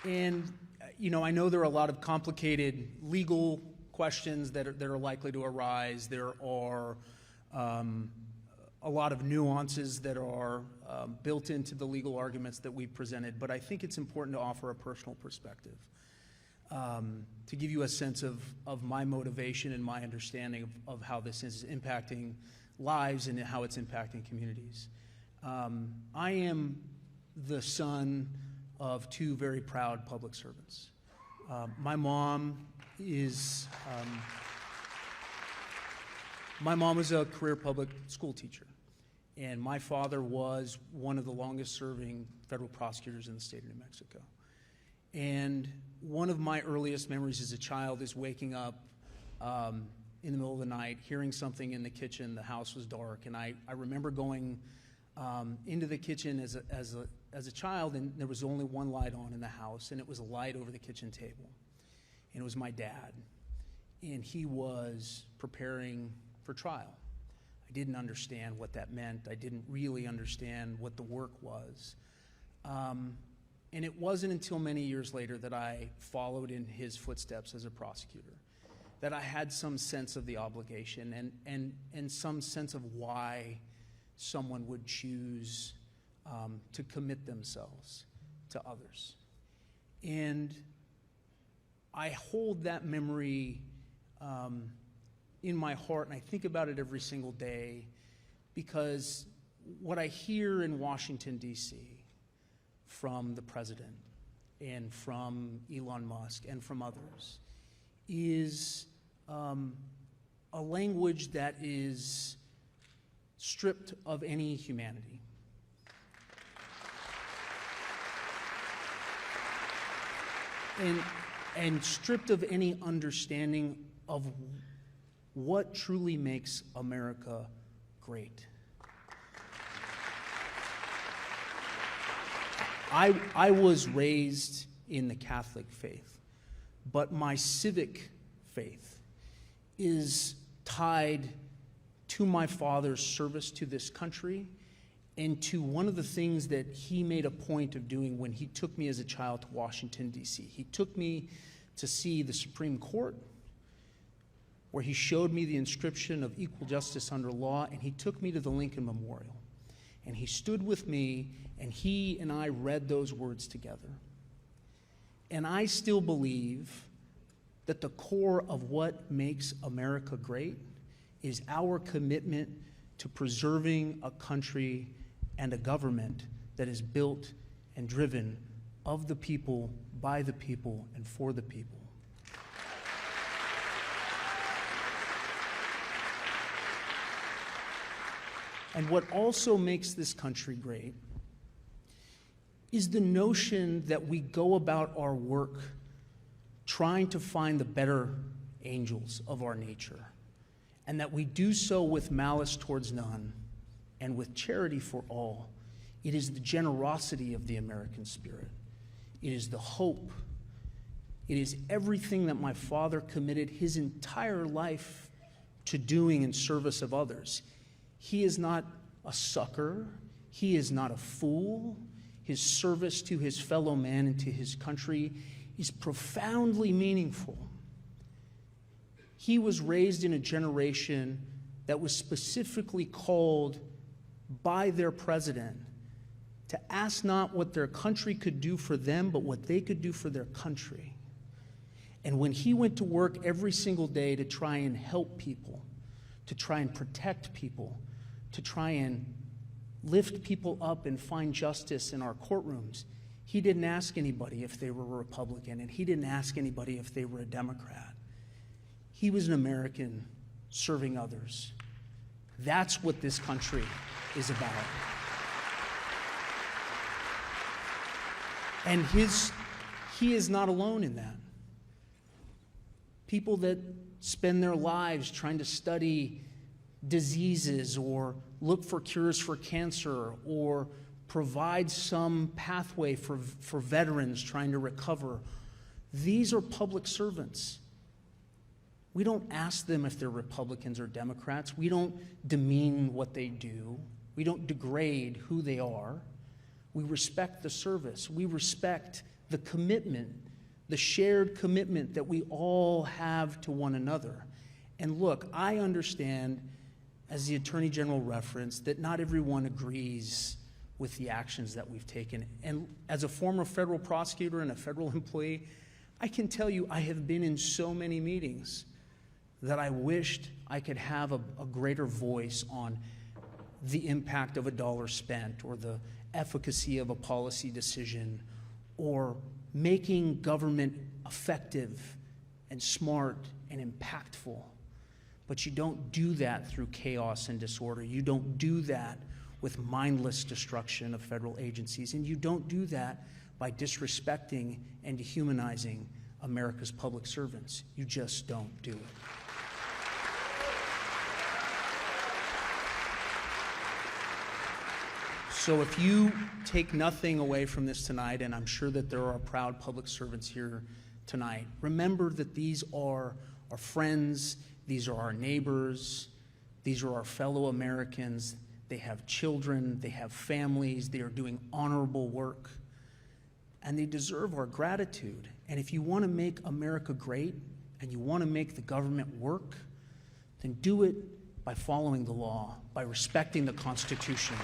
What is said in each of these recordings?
And, you know, I know there are a lot of complicated legal questions that are likely to arise. There are a lot of nuances that are built into the legal arguments that we've presented, but I think it's important to offer a personal perspective to give you a sense of my motivation and my understanding of how this is impacting lives and how it's impacting communities. I am the son of two very proud public servants. My mom was a career public school teacher, and my father was one of the longest serving federal prosecutors in the state of New Mexico. And one of my earliest memories as a child is waking up in the middle of the night, hearing something in the kitchen. The house was dark, and I remember going into the kitchen as a child, and there was only one light on in the house, and it was a light over the kitchen table. And it was my dad, and he was preparing for trial. I didn't understand what that meant. I didn't really understand what the work was. And it wasn't until many years later that I followed in his footsteps as a prosecutor, that I had some sense of the obligation and some sense of why someone would choose to commit themselves to others. And I hold that memory in my heart, and I think about it every single day, because what I hear in Washington, D.C., from the president and from Elon Musk and from others is a language that is stripped of any humanity. And stripped of any understanding of what truly makes America great. I was raised in the Catholic faith, but my civic faith is tied to my father's service to this country and to one of the things that he made a point of doing when he took me as a child to Washington, D.C. He took me to see the Supreme Court, where he showed me the inscription of equal justice under law, and he took me to the Lincoln Memorial. And he stood with me, and he and I read those words together. And I still believe that the core of what makes America great is our commitment to preserving a country and a government that is built and driven of the people, by the people, and for the people. And what also makes this country great is the notion that we go about our work trying to find the better angels of our nature, and that we do so with malice towards none and with charity for all. It is the generosity of the American spirit. It is the hope. It is everything that my father committed his entire life to doing in service of others. He is not a sucker. He is not a fool. His service to his fellow man and to his country is profoundly meaningful. He was raised in a generation that was specifically called by their president to ask not what their country could do for them, but what they could do for their country. And when he went to work every single day to try and help people, to try and protect people, to try and lift people up and find justice in our courtrooms, he didn't ask anybody if they were a Republican, and he didn't ask anybody if they were a Democrat. He was an American serving others. That's what this country is about. And he is not alone in that. People that spend their lives trying to study diseases or look for cures for cancer or provide some pathway for veterans trying to recover. These are public servants. We don't ask them if they're Republicans or Democrats. We don't demean what they do. We don't degrade who they are. We respect the service. We respect the commitment, the shared commitment that we all have to one another. And look, I understand, as the Attorney General referenced, that not everyone agrees with the actions that we've taken. And as a former federal prosecutor and a federal employee, I can tell you I have been in so many meetings that I wished I could have a greater voice on the impact of a dollar spent, or the efficacy of a policy decision, or making government effective and smart and impactful. But you don't do that through chaos and disorder. You don't do that with mindless destruction of federal agencies. And you don't do that by disrespecting and dehumanizing America's public servants. You just don't do it. So if you take nothing away from this tonight, and I'm sure that there are proud public servants here tonight, remember that these are our friends, these are our neighbors, these are our fellow Americans. They have children, they have families, they are doing honorable work, and they deserve our gratitude. And if you want to make America great and you want to make the government work, then do it by following the law, by respecting the Constitution.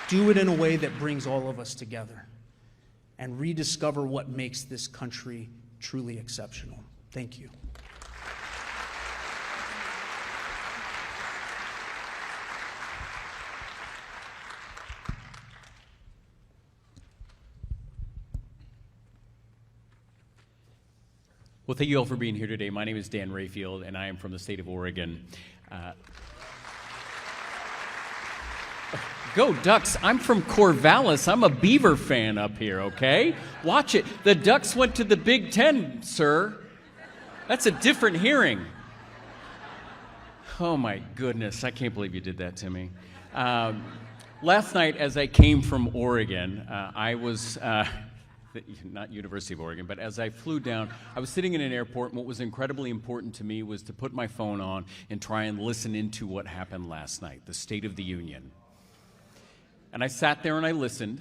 Do it in a way that brings all of us together and rediscover what makes this country truly exceptional. Thank you. Well, thank you all for being here today. My name is Dan Rayfield, and I am from the state of Oregon. Go Ducks. I'm from Corvallis. I'm a Beaver fan up here, okay? Watch it. The Ducks went to the Big Ten, sir. That's a different hearing. Oh, my goodness. I can't believe you did that to me. Last night, as I came from Oregon, I was, not University of Oregon, but as I flew down, I was sitting in an airport, and what was incredibly important to me was to put my phone on and try and listen into what happened last night, the State of the Union. And I sat there and I listened.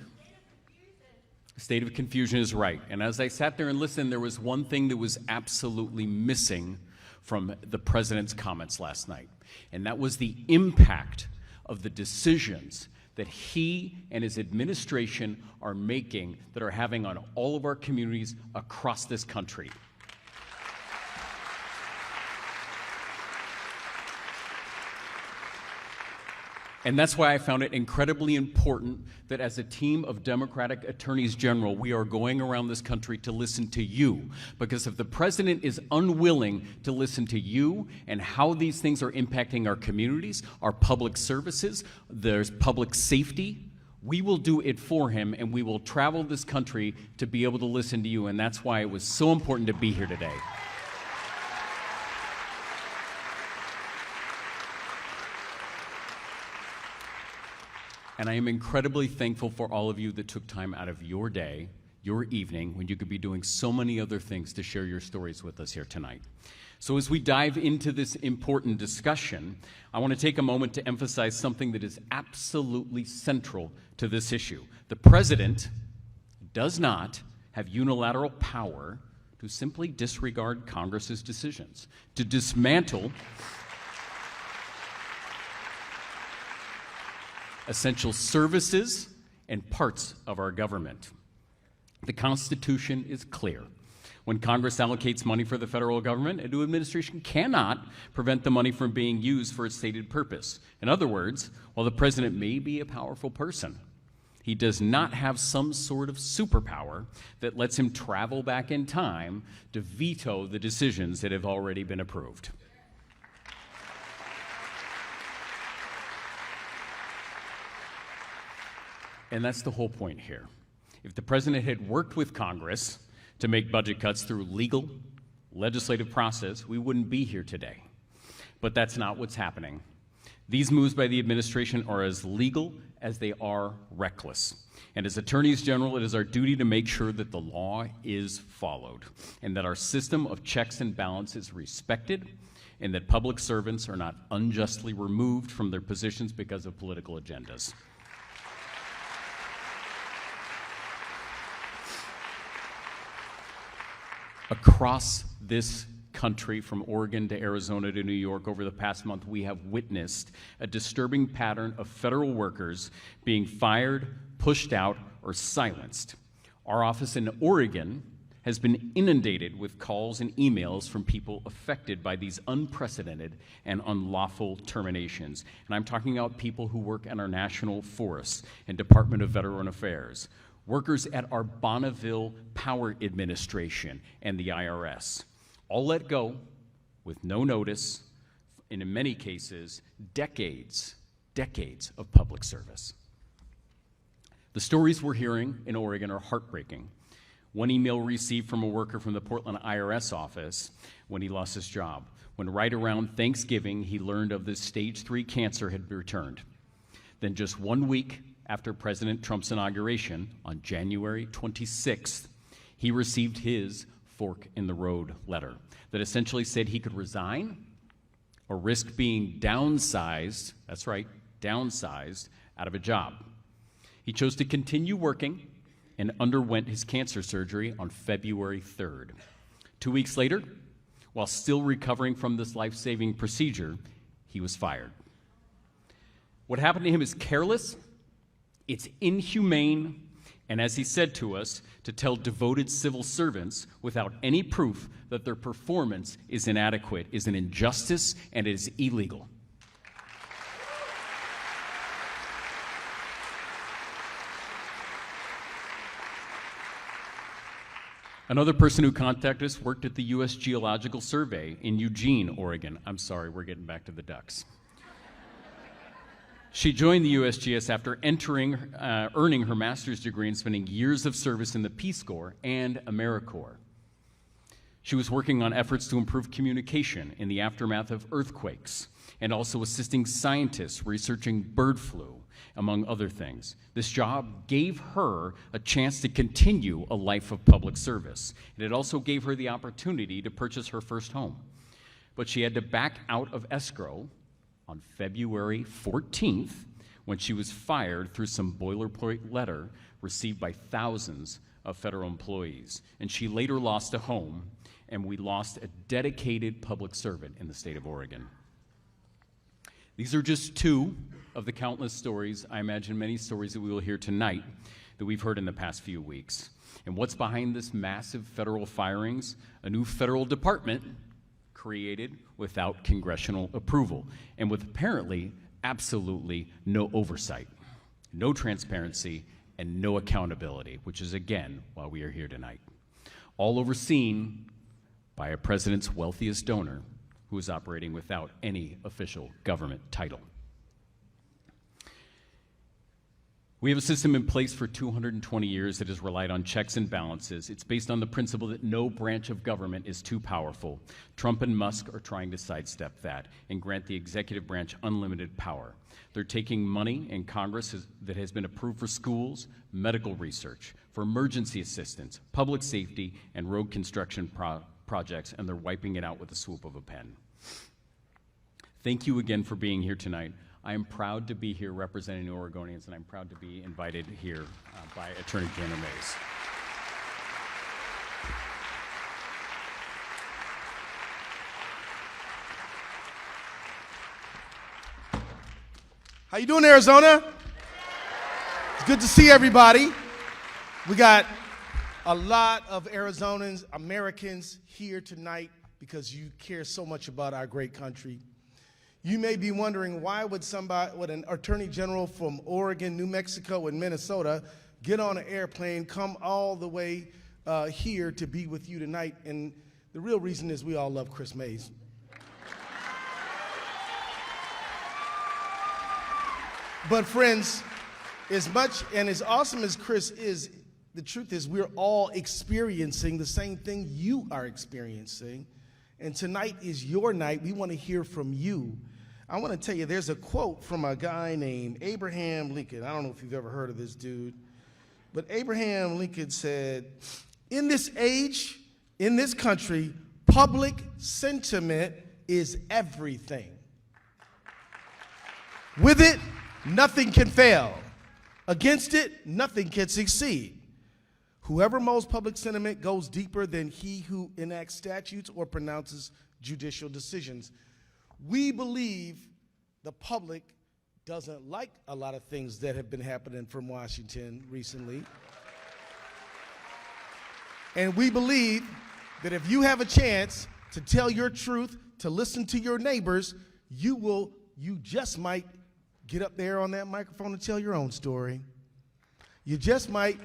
State of confusion is right. And as I sat there and listened, there was one thing that was absolutely missing from the president's comments last night. And that was the impact of the decisions that he and his administration are making, that are having on all of our communities across this country. And that's why I found it incredibly important that as a team of Democratic attorneys general, we are going around this country to listen to you. Because if the president is unwilling to listen to you and how these things are impacting our communities, our public services, there's public safety, we will do it for him, and we will travel this country to be able to listen to you. And that's why it was so important to be here today. And I am incredibly thankful for all of you that took time out of your day, your evening, when you could be doing so many other things to share your stories with us here tonight. So as we dive into this important discussion, I want to take a moment to emphasize something that is absolutely central to this issue. The president does not have unilateral power to simply disregard Congress's decisions, to dismantle essential services and parts of our government. The Constitution is clear. When Congress allocates money for the federal government, a new administration cannot prevent the money from being used for its stated purpose. In other words, while the president may be a powerful person, he does not have some sort of superpower that lets him travel back in time to veto the decisions that have already been approved. And that's the whole point here. If the president had worked with Congress to make budget cuts through legal, legislative process, we wouldn't be here today. But that's not what's happening. These moves by the administration are as legal as they are reckless. And as attorneys general, it is our duty to make sure that the law is followed and that our system of checks and balances is respected and that public servants are not unjustly removed from their positions because of political agendas. Across this country, from Oregon to Arizona to New York, over the past month, we have witnessed a disturbing pattern of federal workers being fired, pushed out, or silenced. Our office in Oregon has been inundated with calls and emails from people affected by these unprecedented and unlawful terminations. And I'm talking about people who work at our national forests and Department of Veteran Affairs, workers at our Bonneville Power Administration and the IRS, all let go with no notice, and in many cases, decades of public service. The stories we're hearing in Oregon are heartbreaking. One email received from a worker from the Portland IRS office when he lost his job, when right around Thanksgiving he learned of this stage 3 cancer had returned. Then just 1 week after President Trump's inauguration, on January 26th, he received his fork in the road letter that essentially said he could resign or risk being downsized, that's right, downsized, out of a job. He chose to continue working and underwent his cancer surgery on February 3rd. 2 weeks later, while still recovering from this life-saving procedure, he was fired. What happened to him is careless, it's inhumane, and as he said to us, to tell devoted civil servants without any proof that their performance is inadequate is an injustice and it is illegal. Another person who contacted us worked at the U.S. Geological Survey in Eugene, Oregon. I'm sorry, we're getting back to the ducks. She joined the USGS after earning her master's degree and spending years of service in the Peace Corps and AmeriCorps. She was working on efforts to improve communication in the aftermath of earthquakes and also assisting scientists researching bird flu, among other things. This job gave her a chance to continue a life of public service, and it also gave her the opportunity to purchase her first home. But she had to back out of escrow on February 14th when she was fired through some boilerplate letter received by thousands of federal employees. And she later lost a home, and we lost a dedicated public servant in the state of Oregon. These are just two of the countless stories, I imagine many stories that we will hear tonight that we've heard in the past few weeks. And what's behind this massive federal firings? A new federal department created without congressional approval and with apparently absolutely no oversight, no transparency, and no accountability, which is again why we are here tonight. All overseen by a president's wealthiest donor who is operating without any official government title. We have a system in place for 220 years that has relied on checks and balances. It's based on the principle that no branch of government is too powerful. Trump and Musk are trying to sidestep that and grant the executive branch unlimited power. They're taking money in Congress that has been approved for schools, medical research, for emergency assistance, public safety, and road construction projects, and they're wiping it out with the swoop of a pen. Thank you again for being here tonight. I am proud to be here representing the Oregonians, and I'm proud to be invited here by Attorney General Mayes. How you doing, Arizona? It's good to see everybody. We got a lot of Arizonans, Americans here tonight because you care so much about our great country. You may be wondering, why would an attorney general from Oregon, New Mexico, and Minnesota get on an airplane, come all the way here to be with you tonight? And the real reason is we all love Kris Mayes. But friends, as much and as awesome as Kris is, the truth is we're all experiencing the same thing you are experiencing. And tonight is your night. We want to hear from you. I want to tell you, there's a quote from a guy named Abraham Lincoln. I don't know if you've ever heard of this dude, but Abraham Lincoln said, in this age, in this country, public sentiment is everything. With it, nothing can fail. Against it, nothing can succeed. Whoever molds public sentiment goes deeper than he who enacts statutes or pronounces judicial decisions. We believe the public doesn't like a lot of things that have been happening from Washington recently. And we believe that if you have a chance to tell your truth, to listen to your neighbors, you just might get up there on that microphone and tell your own story. You just might,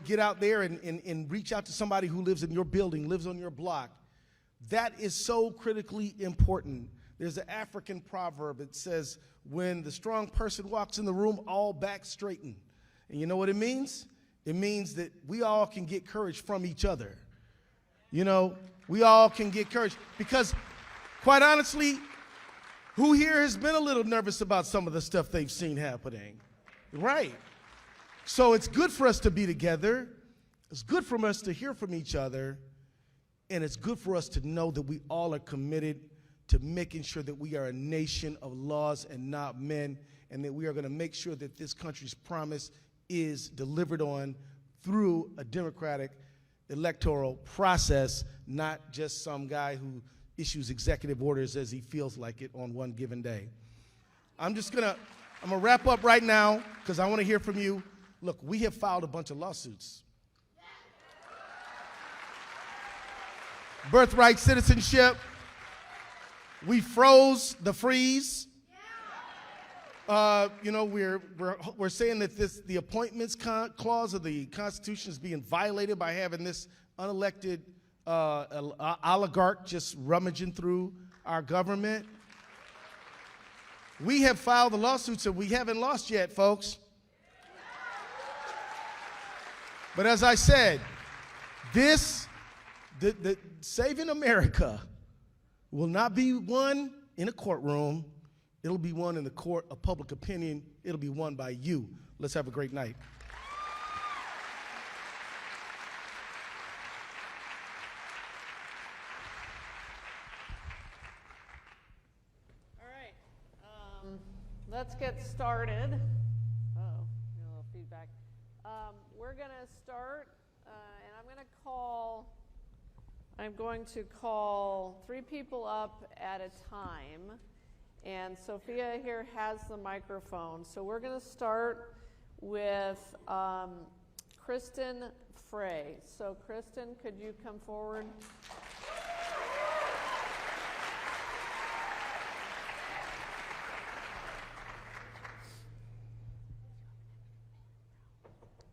get out there and reach out to somebody who lives in your building, lives on your block. That is so critically important. There's an African proverb that says, when the strong person walks in the room, all backs straighten. And you know what it means? It means that we all can get courage from each other. We all can get courage. Because, quite honestly, who here has been a little nervous about some of the stuff they've seen happening? Right. So it's good for us to be together. It's good for us to hear from each other. And it's good for us to know that we all are committed to making sure that we are a nation of laws and not men, and that we are going to make sure that this country's promise is delivered on through a democratic electoral process, not just some guy who issues executive orders as he feels like it on one given day. I'm gonna wrap up right now because I want to hear from you. Look, we have filed a bunch of lawsuits. Birthright citizenship. We froze the freeze. We're saying that the appointments clause of the Constitution is being violated by having this unelected oligarch just rummaging through our government. We have filed the lawsuits and we haven't lost yet, folks. But as I said, the saving America will not be won in a courtroom. It'll be won in the court of public opinion. It'll be won by you. Let's have a great night. All right, let's get started. Uh-oh, a little feedback. We're going to start, and I'm going to call 3 people up at a time. And Sophia here has the microphone. So we're going to start with Kristen Frey. So Kristen, could you come forward?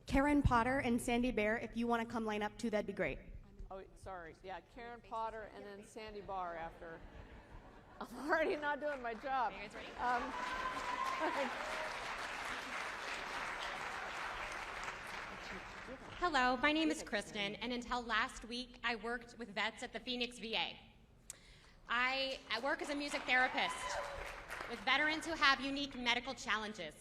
Karen Potter and Sandy Bear, if you want to come line up too, that'd be great. Oh, sorry. Yeah, Karen Potter and then Sandy Barr after. I'm already not doing my job. Are you guys ready? Hello, my name is Kristen, and until last week, I worked with vets at the Phoenix VA. I work as a music therapist with veterans who have unique medical challenges,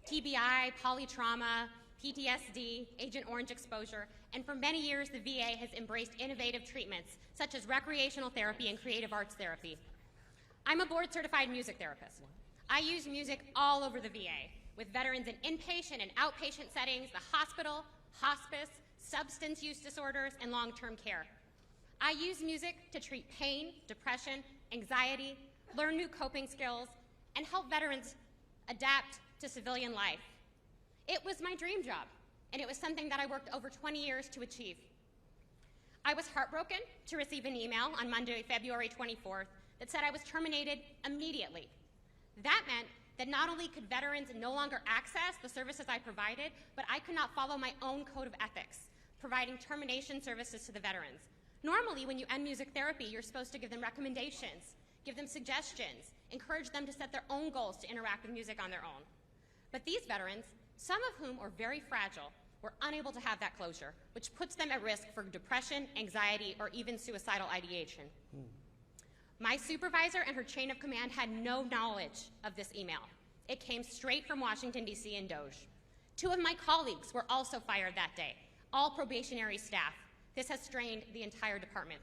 TBI, polytrauma, PTSD, Agent Orange exposure, and for many years, the VA has embraced innovative treatments, such as recreational therapy and creative arts therapy. I'm a board-certified music therapist. I use music all over the VA, with veterans in inpatient and outpatient settings, the hospital, hospice, substance use disorders, and long-term care. I use music to treat pain, depression, anxiety, learn new coping skills, and help veterans adapt to civilian life. It was my dream job, and it was something that I worked over 20 years to achieve. I was heartbroken to receive an email on Monday, February 24th, that said I was terminated immediately. That meant that not only could veterans no longer access the services I provided, but I could not follow my own code of ethics, providing termination services to the veterans. Normally, when you end music therapy, you're supposed to give them recommendations, give them suggestions, encourage them to set their own goals to interact with music on their own. But these veterans, some of whom are very fragile, were unable to have that closure, which puts them at risk for depression, anxiety, or even suicidal ideation. My supervisor and her chain of command had no knowledge of this email. It came straight from Washington, D.C. and DOGE. 2 of my colleagues were also fired that day, all probationary staff. This has strained the entire department.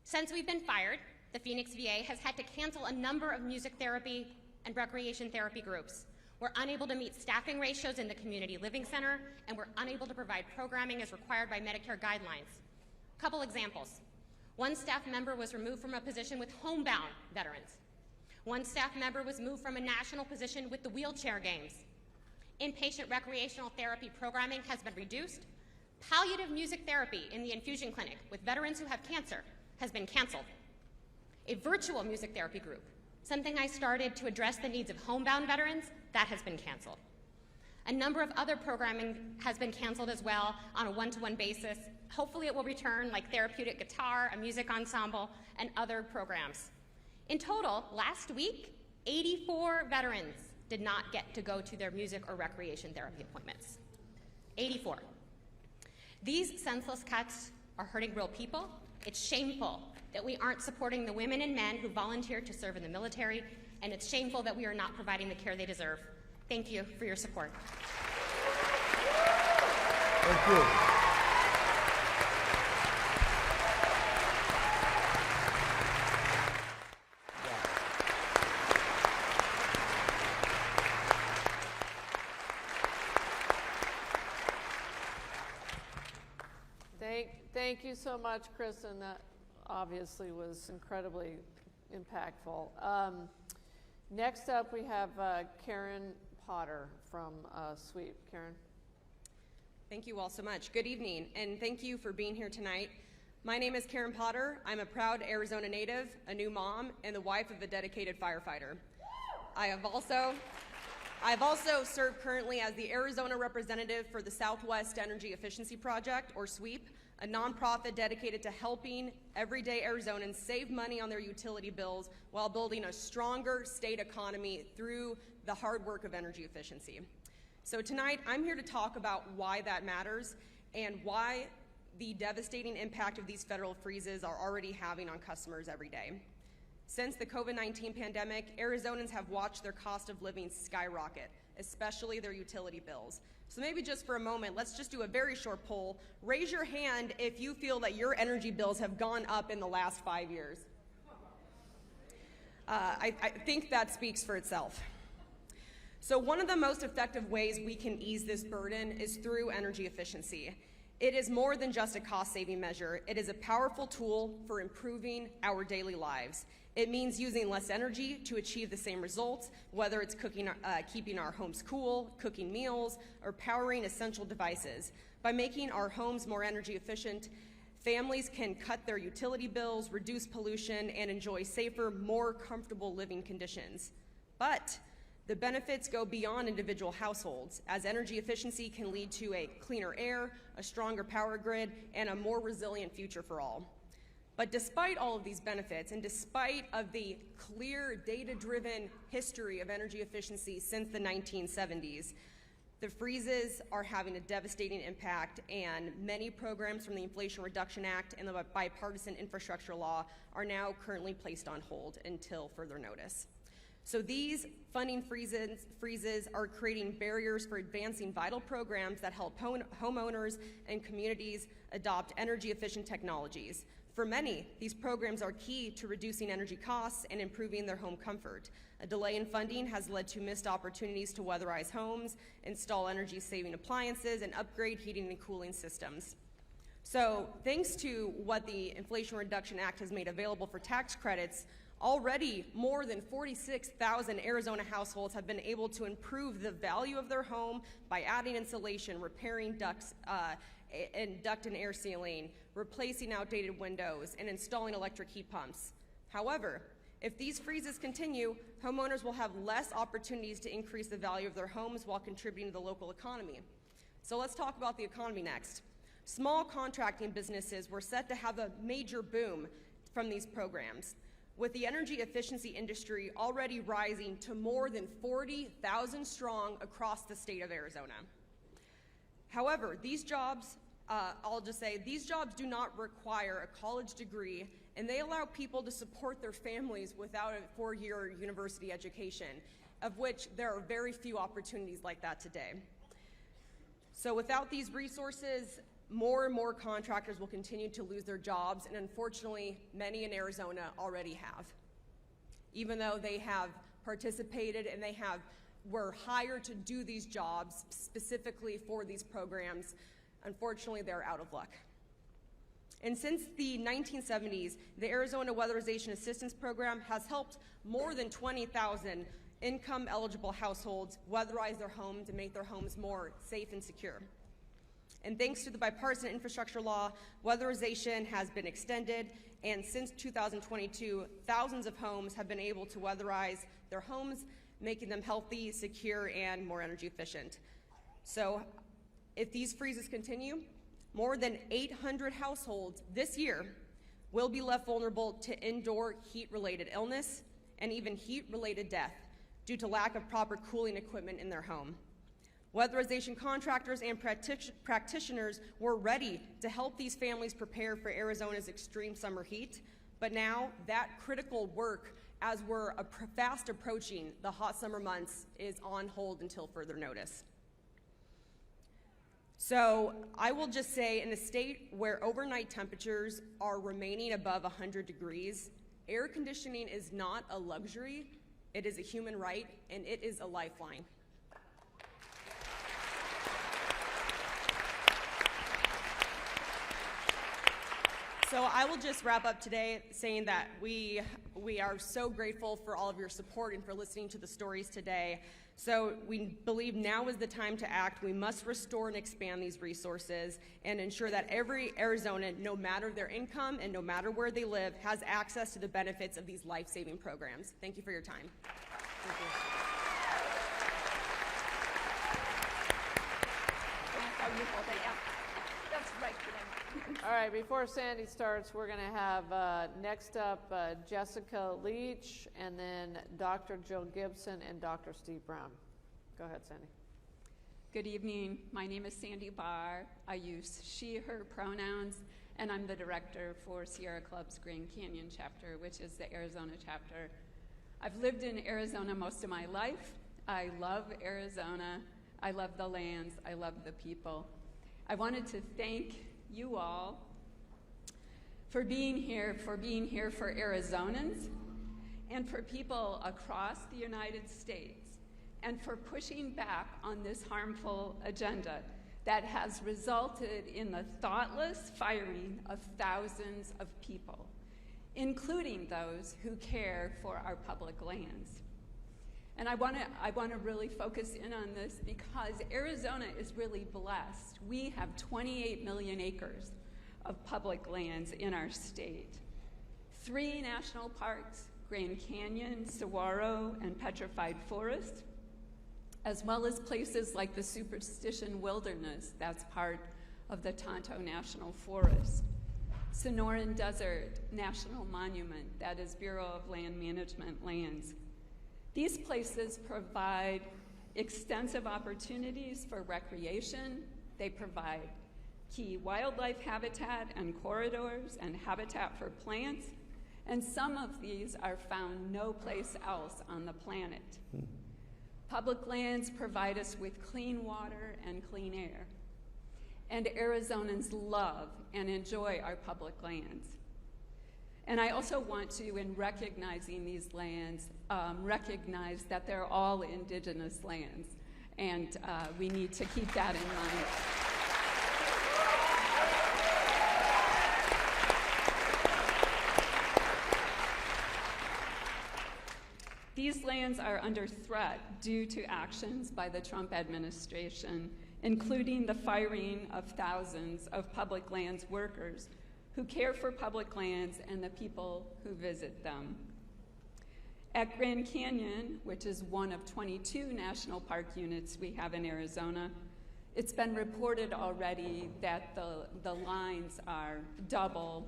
Since we've been fired, the Phoenix VA has had to cancel a number of music therapy and recreation therapy groups. We're unable to meet staffing ratios in the community living center, and we're unable to provide programming as required by Medicare guidelines. Couple examples. 1 staff member was removed from a position with homebound veterans. 1 staff member was moved from a national position with the wheelchair games. Inpatient recreational therapy programming has been reduced. Palliative music therapy in the infusion clinic with veterans who have cancer has been canceled. A virtual music therapy group, something I started to address the needs of homebound veterans, that has been canceled. A number of other programming has been canceled as well on a one-to-one basis. Hopefully it will return, like therapeutic guitar, a music ensemble, and other programs. In total, last week, 84 veterans did not get to go to their music or recreation therapy appointments. 84. These senseless cuts are hurting real people. It's shameful that we aren't supporting the women and men who volunteer to serve in the military, and it's shameful that we are not providing the care they deserve. Thank you for your support. Thank you. Thank you so much, Kristen. That obviously was incredibly impactful. Next up, we have Karen Potter from SWEEP. Karen. Thank you all so much. Good evening, and thank you for being here tonight. My name is Karen Potter. I'm a proud Arizona native, a new mom, and the wife of a dedicated firefighter. I've also served currently as the Arizona representative for the Southwest Energy Efficiency Project, or SWEEP, a nonprofit dedicated to helping everyday Arizonans save money on their utility bills while building a stronger state economy through the hard work of energy efficiency. So tonight, I'm here to talk about why that matters and why the devastating impact of these federal freezes are already having on customers every day. Since the COVID-19 pandemic, Arizonans have watched their cost of living skyrocket, especially their utility bills. So maybe just for a moment, let's just do a very short poll. Raise your hand if you feel that your energy bills have gone up in the last 5 years. I think that speaks for itself. So one of the most effective ways we can ease this burden is through energy efficiency. It is more than just a cost-saving measure. It is a powerful tool for improving our daily lives. It means using less energy to achieve the same results, whether it's keeping our homes cool, cooking meals, or powering essential devices. By making our homes more energy efficient, families can cut their utility bills, reduce pollution, and enjoy safer, more comfortable living conditions. But the benefits go beyond individual households, as energy efficiency can lead to a cleaner air, a stronger power grid, and a more resilient future for all. But despite all of these benefits, and despite of the clear data-driven history of energy efficiency since the 1970s, the freezes are having a devastating impact, and many programs from the Inflation Reduction Act and the bipartisan infrastructure law are now currently placed on hold until further notice. So these funding freezes are creating barriers for advancing vital programs that help homeowners and communities adopt energy-efficient technologies. For many, these programs are key to reducing energy costs and improving their home comfort. A delay in funding has led to missed opportunities to weatherize homes, install energy-saving appliances, and upgrade heating and cooling systems. So thanks to what the Inflation Reduction Act has made available for tax credits, already more than 46,000 Arizona households have been able to improve the value of their home by adding insulation, repairing ducts, and duct and air sealing, replacing outdated windows, and installing electric heat pumps. However, if these freezes continue, homeowners will have less opportunities to increase the value of their homes while contributing to the local economy. So let's talk about the economy next. Small contracting businesses were set to have a major boom from these programs, with the energy efficiency industry already rising to more than 40,000 strong across the state of Arizona. However, these jobs, I'll just say, these jobs do not require a college degree and they allow people to support their families without a four-year university education, of which there are very few opportunities like that today. So without these resources, more and more contractors will continue to lose their jobs, and unfortunately, many in Arizona already have. Even though they have participated and were hired to do these jobs specifically for these programs, unfortunately, they're out of luck. And since the 1970s, the Arizona Weatherization Assistance Program has helped more than 20,000 income-eligible households weatherize their homes and make their homes more safe and secure. And thanks to the bipartisan infrastructure law, weatherization has been extended, and since 2022, thousands of homes have been able to weatherize their homes, making them healthy, secure, and more energy efficient. So if these freezes continue, more than 800 households this year will be left vulnerable to indoor heat-related illness and even heat-related death due to lack of proper cooling equipment in their home. Weatherization contractors and practitioners were ready to help these families prepare for Arizona's extreme summer heat, but now that critical work, as we're fast approaching the hot summer months, is on hold until further notice. So I will just say, in a state where overnight temperatures are remaining above 100 degrees, air conditioning is not a luxury, it is a human right, and it is a lifeline. So I will just wrap up today saying that we are so grateful for all of your support and for listening to the stories today. So we believe now is the time to act. We must restore and expand these resources and ensure that every Arizonan, no matter their income and no matter where they live, has access to the benefits of these life-saving programs. Thank you for your time. Thank you. All right, before Sandy starts, we're going to have next up Jessica Leach, and then Dr. Jill Gibson and Dr. Steve Brown. Go ahead, Sandy. Good evening. My name is Sandy Barr. I use she, her pronouns, and I'm the director for Sierra Club's Grand Canyon chapter, which is the Arizona chapter. I've lived in Arizona most of my life. I love Arizona. I love the lands. I love the people. I wanted to thank you all for being here for Arizonans and for people across the United States, and for pushing back on this harmful agenda that has resulted in the thoughtless firing of thousands of people, including those who care for our public lands. And I want to really focus in on this because Arizona is really blessed. We have 28 million acres of public lands in our state. 3 national parks, Grand Canyon, Saguaro, and Petrified Forest, as well as places like the Superstition Wilderness, that's part of the Tonto National Forest. Sonoran Desert National Monument, that is Bureau of Land Management lands. These places provide extensive opportunities for recreation. They provide key wildlife habitat and corridors and habitat for plants, and some of these are found no place else on the planet. Public lands provide us with clean water and clean air, and Arizonans love and enjoy our public lands. And I also want to, in recognizing these lands, recognize that they're all indigenous lands, and we need to keep that in mind. These lands are under threat due to actions by the Trump administration, including the firing of thousands of public lands workers who care for public lands and the people who visit them. At Grand Canyon, which is one of 22 national park units we have in Arizona, it's been reported already that the lines are double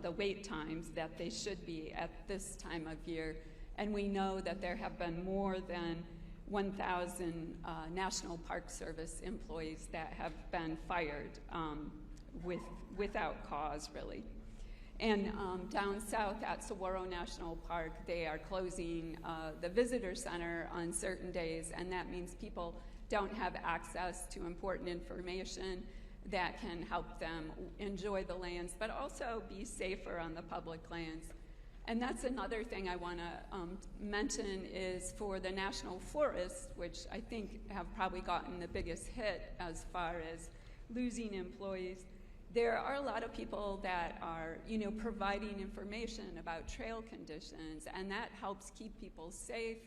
the wait times that they should be at this time of year. And we know that there have been more than 1,000 National Park Service employees that have been fired without cause, really. And down south at Saguaro National Park, they are closing the visitor center on certain days, and that means people don't have access to important information that can help them enjoy the lands, but also be safer on the public lands. And that's another thing I want to mention is for the national forests, which I think have probably gotten the biggest hit as far as losing employees. There are a lot of people that are, providing information about trail conditions, and that helps keep people safe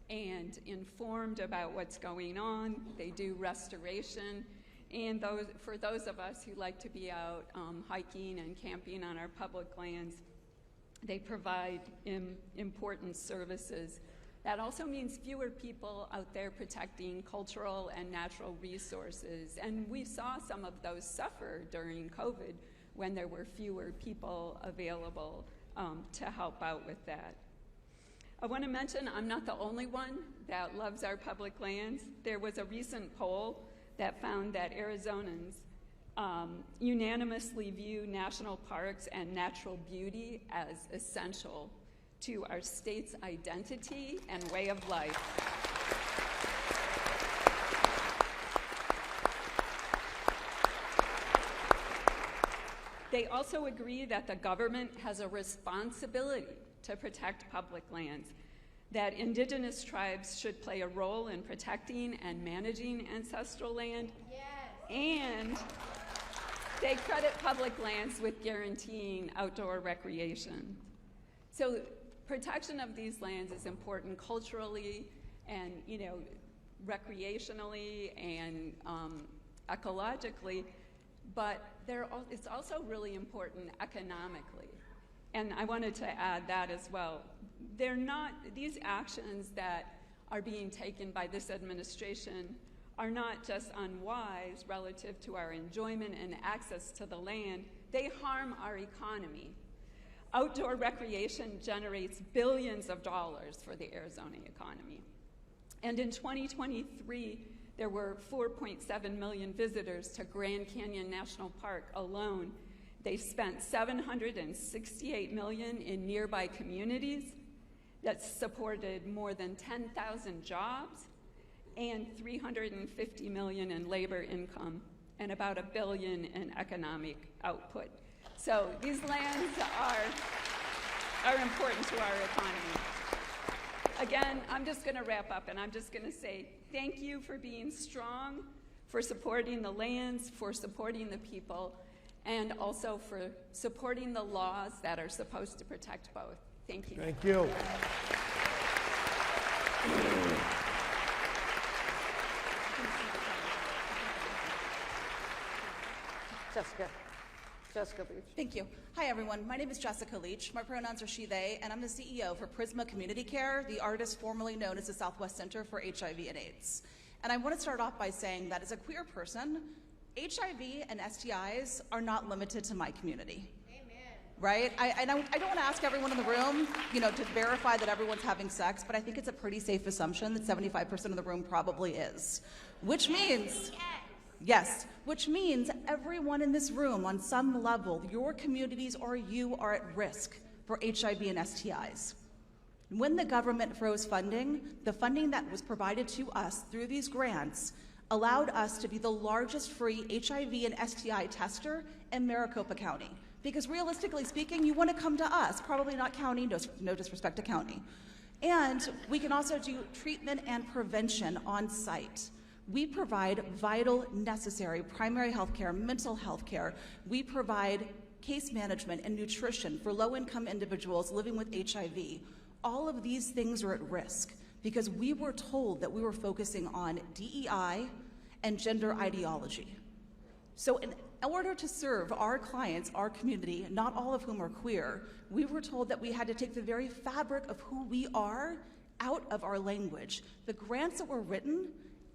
and informed about what's going on. They do restoration, and for those of us who like to be out hiking and camping on our public lands, they provide important services. That also means fewer people out there protecting cultural and natural resources. And we saw some of those suffer during COVID when there were fewer people available to help out with that. I want to mention I'm not the only one that loves our public lands. There was a recent poll that found that Arizonans unanimously view national parks and natural beauty as essential to our state's identity and way of life. They also agree that the government has a responsibility to protect public lands, that indigenous tribes should play a role in protecting and managing ancestral land, and they credit public lands with guaranteeing outdoor recreation. So protection of these lands is important culturally and, recreationally and ecologically, but it's also really important economically. And I wanted to add that as well. These actions that are being taken by this administration are not just unwise relative to our enjoyment and access to the land, they harm our economy. Outdoor recreation generates billions of dollars for the Arizona economy. And in 2023, there were 4.7 million visitors to Grand Canyon National Park alone. They spent $768 million in nearby communities that supported more than 10,000 jobs and $350 million in labor income and about $1 billion in economic output. So these lands are important to our economy. Again, I'm just going to wrap up, and I'm just going to say thank you for being strong, for supporting the lands, for supporting the people, and also for supporting the laws that are supposed to protect both. Thank you. Thank you. Jessica Beach. Thank you. Hi, everyone. My name is Jessica Leach. My pronouns are she, they, and I'm the CEO for Prisma Community Care, the artist formerly known as the Southwest Center for HIV and AIDS. And I want to start off by saying that as a queer person, HIV and STIs are not limited to my community. Right? I don't want to ask everyone in the room, to verify that everyone's having sex, but I think it's a pretty safe assumption that 75% of the room probably is. Which means, yes, which means everyone in this room on some level, your communities or you are at risk for HIV and STIs. When the government froze funding, the funding that was provided to us through these grants allowed us to be the largest free HIV and STI tester in Maricopa County. Because realistically speaking, you want to come to us, probably not county, no disrespect to county. And we can also do treatment and prevention on site. We provide vital, necessary primary health care, mental health care. We provide case management and nutrition for low-income individuals living with HIV. All of these things are at risk because we were told that we were focusing on DEI and gender ideology. So in order to serve our clients, our community, not all of whom are queer, we were told that we had to take the very fabric of who we are out of our language. The grants that were written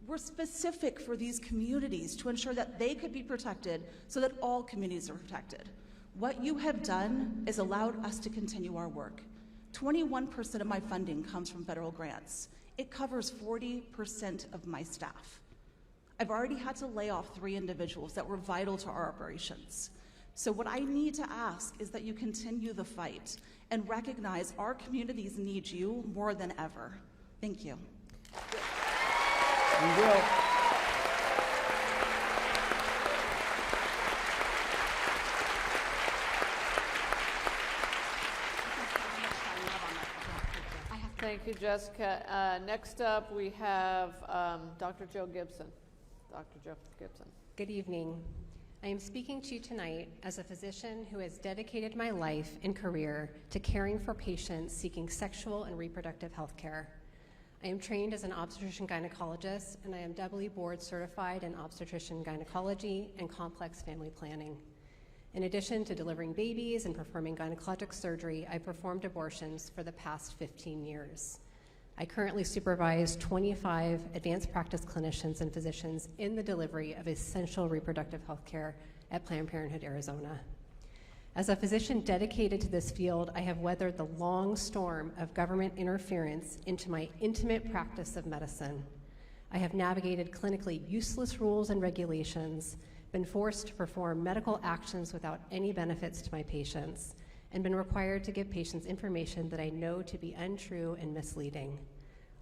were specific for these communities to ensure that they could be protected so that all communities are protected. What you have done is allowed us to continue our work. 21% of my funding comes from federal grants. It covers 40% of my staff. I've already had to lay off 3 individuals that were vital to our operations. So what I need to ask is that you continue the fight and recognize our communities need you more than ever. Thank you. We will. Thank you, Jessica. Next up, we have Dr. Joe Gibson. Dr. Joe Gibson. Good evening. I am speaking to you tonight as a physician who has dedicated my life and career to caring for patients seeking sexual and reproductive health care. I am trained as an obstetrician gynecologist, and I am doubly board certified in obstetrician gynecology and complex family planning. In addition to delivering babies and performing gynecologic surgery, I performed abortions for the past 15 years. I currently supervise 25 advanced practice clinicians and physicians in the delivery of essential reproductive health care at Planned Parenthood, Arizona. As a physician dedicated to this field, I have weathered the long storm of government interference into my intimate practice of medicine. I have navigated clinically useless rules and regulations, been forced to perform medical actions without any benefits to my patients, and been required to give patients information that I know to be untrue and misleading,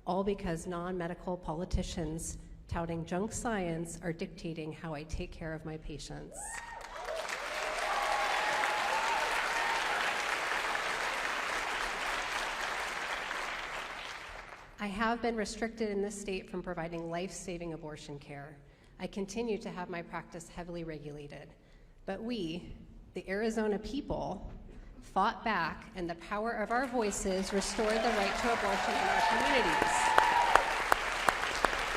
all because non-medical politicians touting junk science are dictating how I take care of my patients. I have been restricted in this state from providing life-saving abortion care. I continue to have my practice heavily regulated. But we, the Arizona people, fought back, and the power of our voices restored the right to abortion in our communities.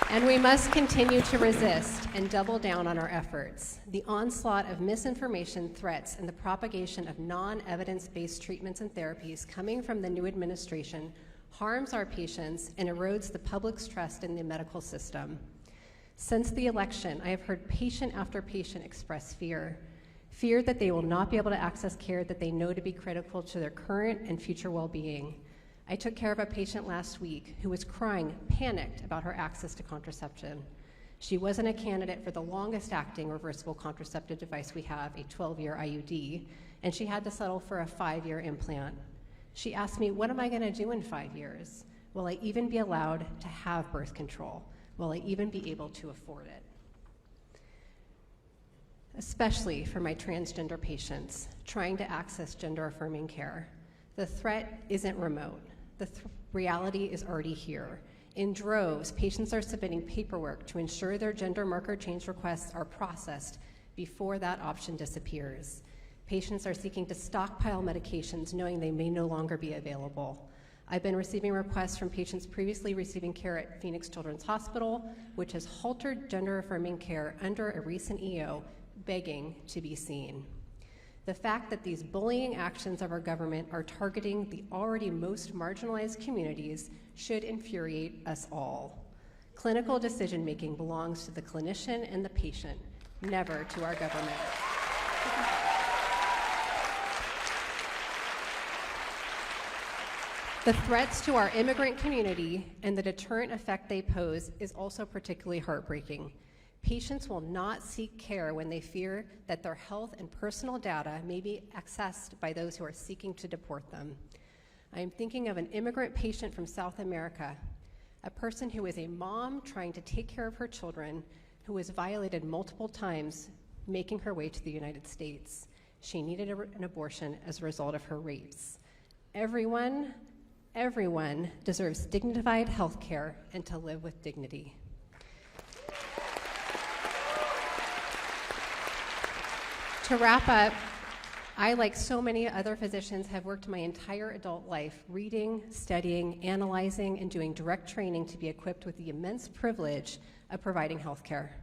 And we must continue to resist and double down on our efforts. The onslaught of misinformation, threats, and the propagation of non-evidence-based treatments and therapies coming from the new administration harms our patients and erodes the public's trust in the medical system. Since the election, I have heard patient after patient express fear that they will not be able to access care that they know to be critical to their current and future well-being. I took care of a patient last week who was crying, panicked about her access to contraception. She wasn't a candidate for the longest-acting reversible contraceptive device we have, a 12-year IUD, and she had to settle for a 5-year implant. She asked me, what am I going to do in 5 years? Will I even be allowed to have birth control? Will I even be able to afford it? Especially for my transgender patients trying to access gender-affirming care. The threat isn't remote. The reality is already here. In droves, patients are submitting paperwork to ensure their gender marker change requests are processed before that option disappears. Patients are seeking to stockpile medications knowing they may no longer be available. I've been receiving requests from patients previously receiving care at Phoenix Children's Hospital, which has halted gender-affirming care under a recent EO, begging to be seen. The fact that these bullying actions of our government are targeting the already most marginalized communities should infuriate us all. Clinical decision-making belongs to the clinician and the patient, never to our government. The threats to our immigrant community and the deterrent effect they pose is also particularly heartbreaking. Patients will not seek care when they fear that their health and personal data may be accessed by those who are seeking to deport them. I am thinking of an immigrant patient from South America, a person who is a mom trying to take care of her children, who was violated multiple times making her way to the United States. She needed an abortion as a result of her rapes. Everyone deserves dignified health care and to live with dignity. To wrap up, I, like so many other physicians, have worked my entire adult life reading, studying, analyzing, and doing direct training to be equipped with the immense privilege of providing health care.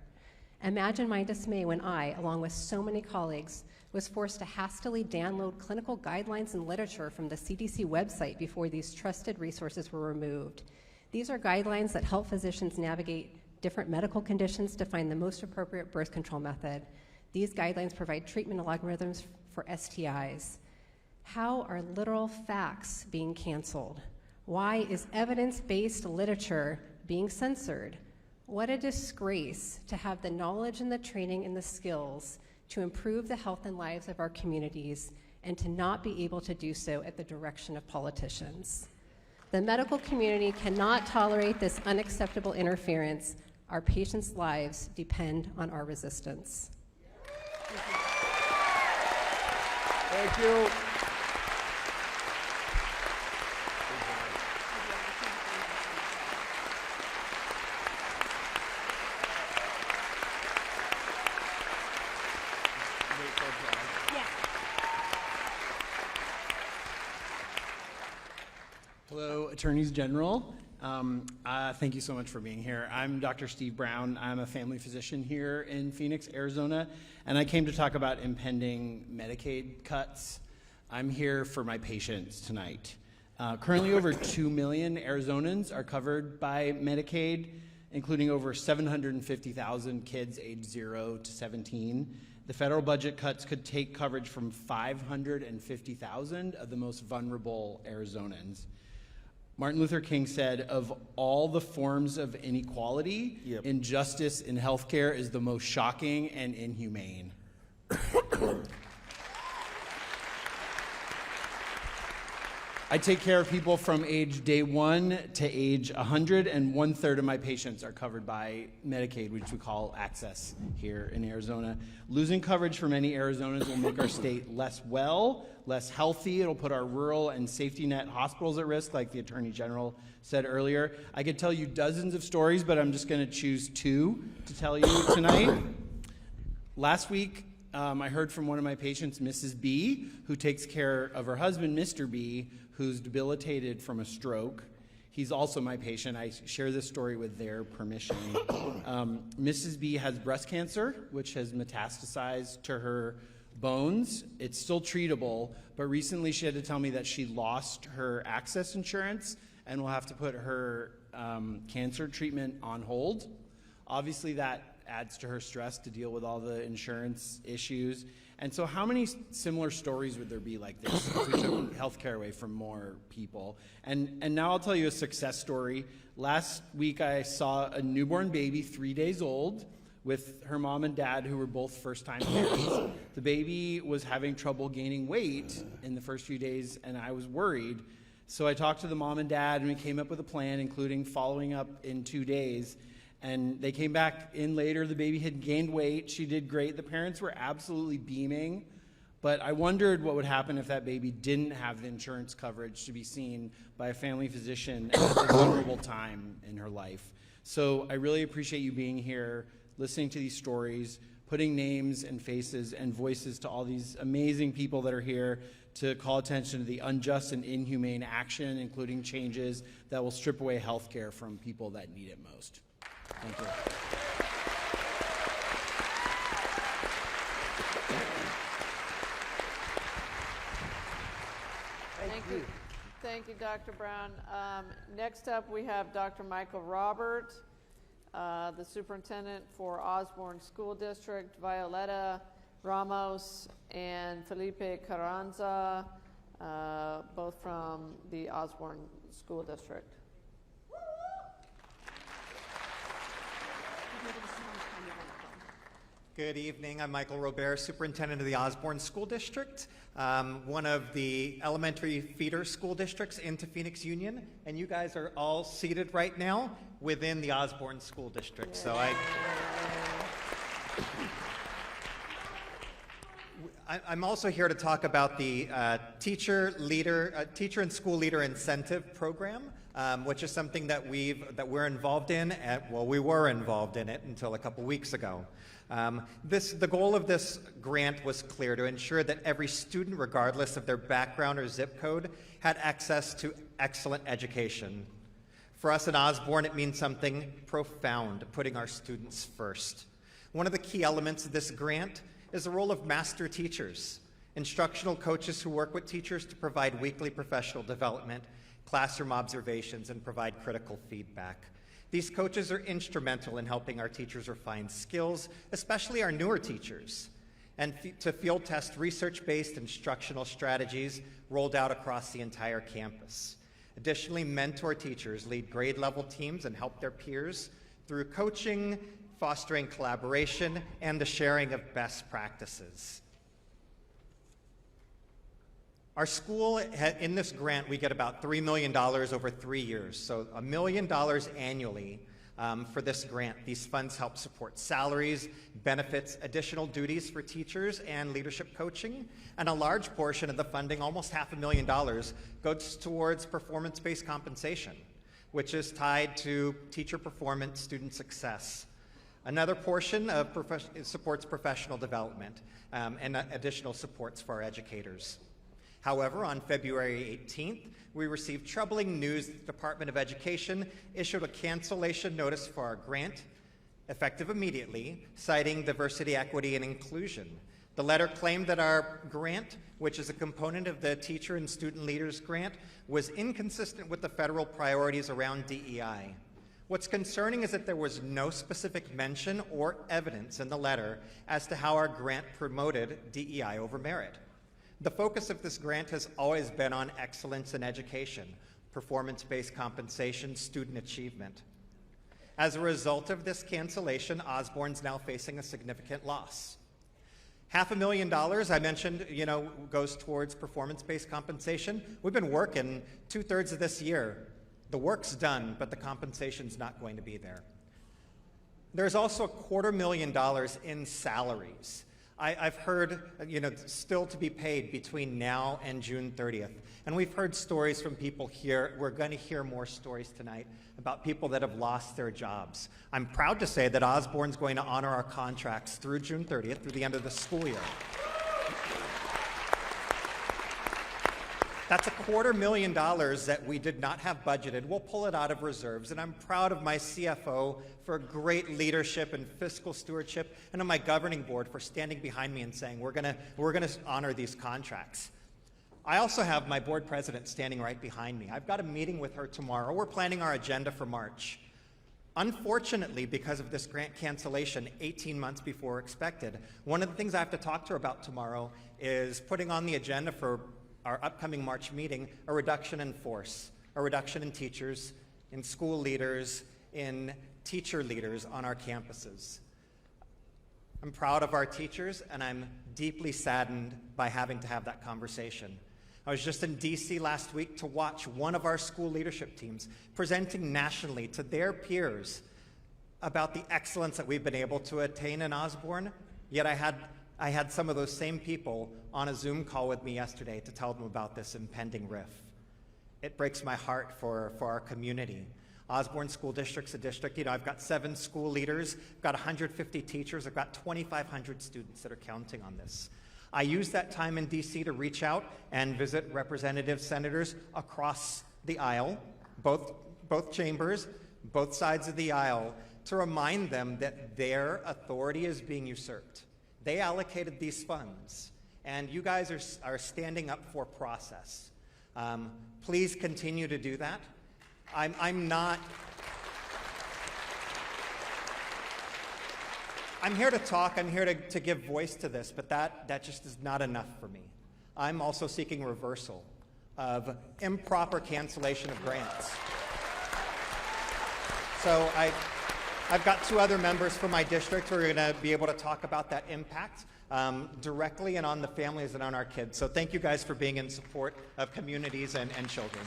Imagine my dismay when I, along with so many colleagues, was forced to hastily download clinical guidelines and literature from the CDC website before these trusted resources were removed. These are guidelines that help physicians navigate different medical conditions to find the most appropriate birth control method. These guidelines provide treatment algorithms for STIs. How are literal facts being canceled? Why is evidence-based literature being censored? What a disgrace to have the knowledge and the training and the skills to improve the health and lives of our communities and to not be able to do so at the direction of politicians. The medical community cannot tolerate this unacceptable interference. Our patients' lives depend on our resistance. Thank you. Hello, Attorneys General. Thank you so much for being here. I'm Dr. Steve Brown. I'm a family physician here in Phoenix, Arizona, and I came to talk about impending Medicaid cuts. I'm here for my patients tonight. Currently, over 2 million Arizonans are covered by Medicaid, including over 750,000 kids aged 0 to 17. The federal budget cuts could take coverage from 550,000 of the most vulnerable Arizonans. Martin Luther King said, of all the forms of inequality, injustice in healthcare is the most shocking and inhumane. I take care of people from age day 1 to age 100, and 1/3 of my patients are covered by Medicaid, which we call access here in Arizona. Losing coverage for many Arizonans will make our state less healthy. It'll put our rural and safety net hospitals at risk, like the Attorney General said earlier. I could tell you dozens of stories, but I'm just going to choose 2 to tell you tonight. Last week, I heard from one of my patients, Mrs. B, who takes care of her husband, Mr. B, who's debilitated from a stroke. He's also my patient. I share this story with their permission. Mrs. B has breast cancer, which has metastasized to her bones. It's still treatable, but recently she had to tell me that she lost her access insurance and will have to put her cancer treatment on hold. Obviously, that adds to her stress to deal with all the insurance issues. And so how many similar stories would there be like this if we took healthcare away from more people? And now I'll tell you a success story. Last week I saw a newborn baby, 3 days old, with her mom and dad, who were both first-time parents. The baby was having trouble gaining weight in the first few days, and I was worried. So I talked to the mom and dad, and we came up with a plan, including following up in 2 days. And they came back in later. The baby had gained weight. She did great. The parents were absolutely beaming. But I wondered what would happen if that baby didn't have the insurance coverage to be seen by a family physician at a vulnerable time in her life. So I really appreciate you being here, listening to these stories, putting names and faces and voices to all these amazing people that are here to call attention to the unjust and inhumane action, including changes that will strip away health care from people that need it most. Thank you. Thank you, Dr. Brown. Next up, we have Dr. Michael Robert, the superintendent for Osborne School District, Violeta Ramos and Felipe Carranza, both from the Osborne School District. Good evening. I'm Michael Robert, Superintendent of the Osborne School District, one of the elementary feeder school districts into Phoenix Union, and you guys are all seated right now within the Osborne School District. So I'm also here to talk about the teacher and school leader incentive program, which is something that we're involved in. We were involved in it until a couple weeks ago. The goal of this grant was clear: to ensure that every student, regardless of their background or zip code, had access to excellent education. For us at Osborne, it means something profound: putting our students first. One of the key elements of this grant is the role of master teachers, instructional coaches who work with teachers to provide weekly professional development, classroom observations, and provide critical feedback. These coaches are instrumental in helping our teachers refine skills, especially our newer teachers, and to field test research-based instructional strategies rolled out across the entire campus. Additionally, mentor teachers lead grade-level teams and help their peers through coaching, fostering collaboration, and the sharing of best practices. Our school, in this grant, we get about $3 million over 3 years, so $1 million annually for this grant. These funds help support salaries, benefits, additional duties for teachers, and leadership coaching. And a large portion of the funding, almost $500,000, goes towards performance-based compensation, which is tied to teacher performance, student success. Another portion of supports professional development and additional supports for our educators. However, on February 18th, we received troubling news that the Department of Education issued a cancellation notice for our grant, effective immediately, citing diversity, equity, and inclusion. The letter claimed that our grant, which is a component of the Teacher and Student Leaders Grant, was inconsistent with the federal priorities around DEI. What's concerning is that there was no specific mention or evidence in the letter as to how our grant promoted DEI over merit. The focus of this grant has always been on excellence in education, performance-based compensation, student achievement. As a result of this cancellation, Osborne's now facing a significant loss. $500,000, I mentioned, goes towards performance-based compensation. We've been working 2/3 of this year. The work's done, but the compensation's not going to be there. There's also $250,000 in salaries. I've heard, still to be paid between now and June 30th. And we've heard stories from people here. We're going to hear more stories tonight about people that have lost their jobs. I'm proud to say that Osborne's going to honor our contracts through June 30th, through the end of the school year. That's $250,000 that we did not have budgeted. We'll pull it out of reserves, and I'm proud of my CFO for great leadership and fiscal stewardship, and of my governing board for standing behind me and saying we're gonna honor these contracts. I also have my board president standing right behind me. I've got a meeting with her tomorrow. We're planning our agenda for March. Unfortunately, because of this grant cancellation 18 months before expected, one of the things I have to talk to her about tomorrow is putting on the agenda for our upcoming March meeting a reduction in force, a reduction in teachers, in school leaders, in teacher leaders on our campuses. I'm proud of our teachers, and I'm deeply saddened by having to have that conversation. I was just in DC last week to watch one of our school leadership teams presenting nationally to their peers about the excellence that we've been able to attain in Osborne, yet I had some of those same people on a Zoom call with me yesterday to tell them about this impending rift. It breaks my heart for our community. Osborne School District's a district, I've got 7 school leaders, I've got 150 teachers, I've got 2,500 students that are counting on this. I used that time in DC to reach out and visit representative senators across the aisle, both chambers, both sides of the aisle, to remind them that their authority is being usurped. They allocated these funds, and you guys are standing up for process. Please continue to do that. I'm here to talk, I'm here to give voice to this, but that just is not enough for me. I'm also seeking reversal of improper cancellation of grants. So I've got 2 other members from my district who are going to be able to talk about that impact directly and on the families and on our kids. So thank you guys for being in support of communities and children.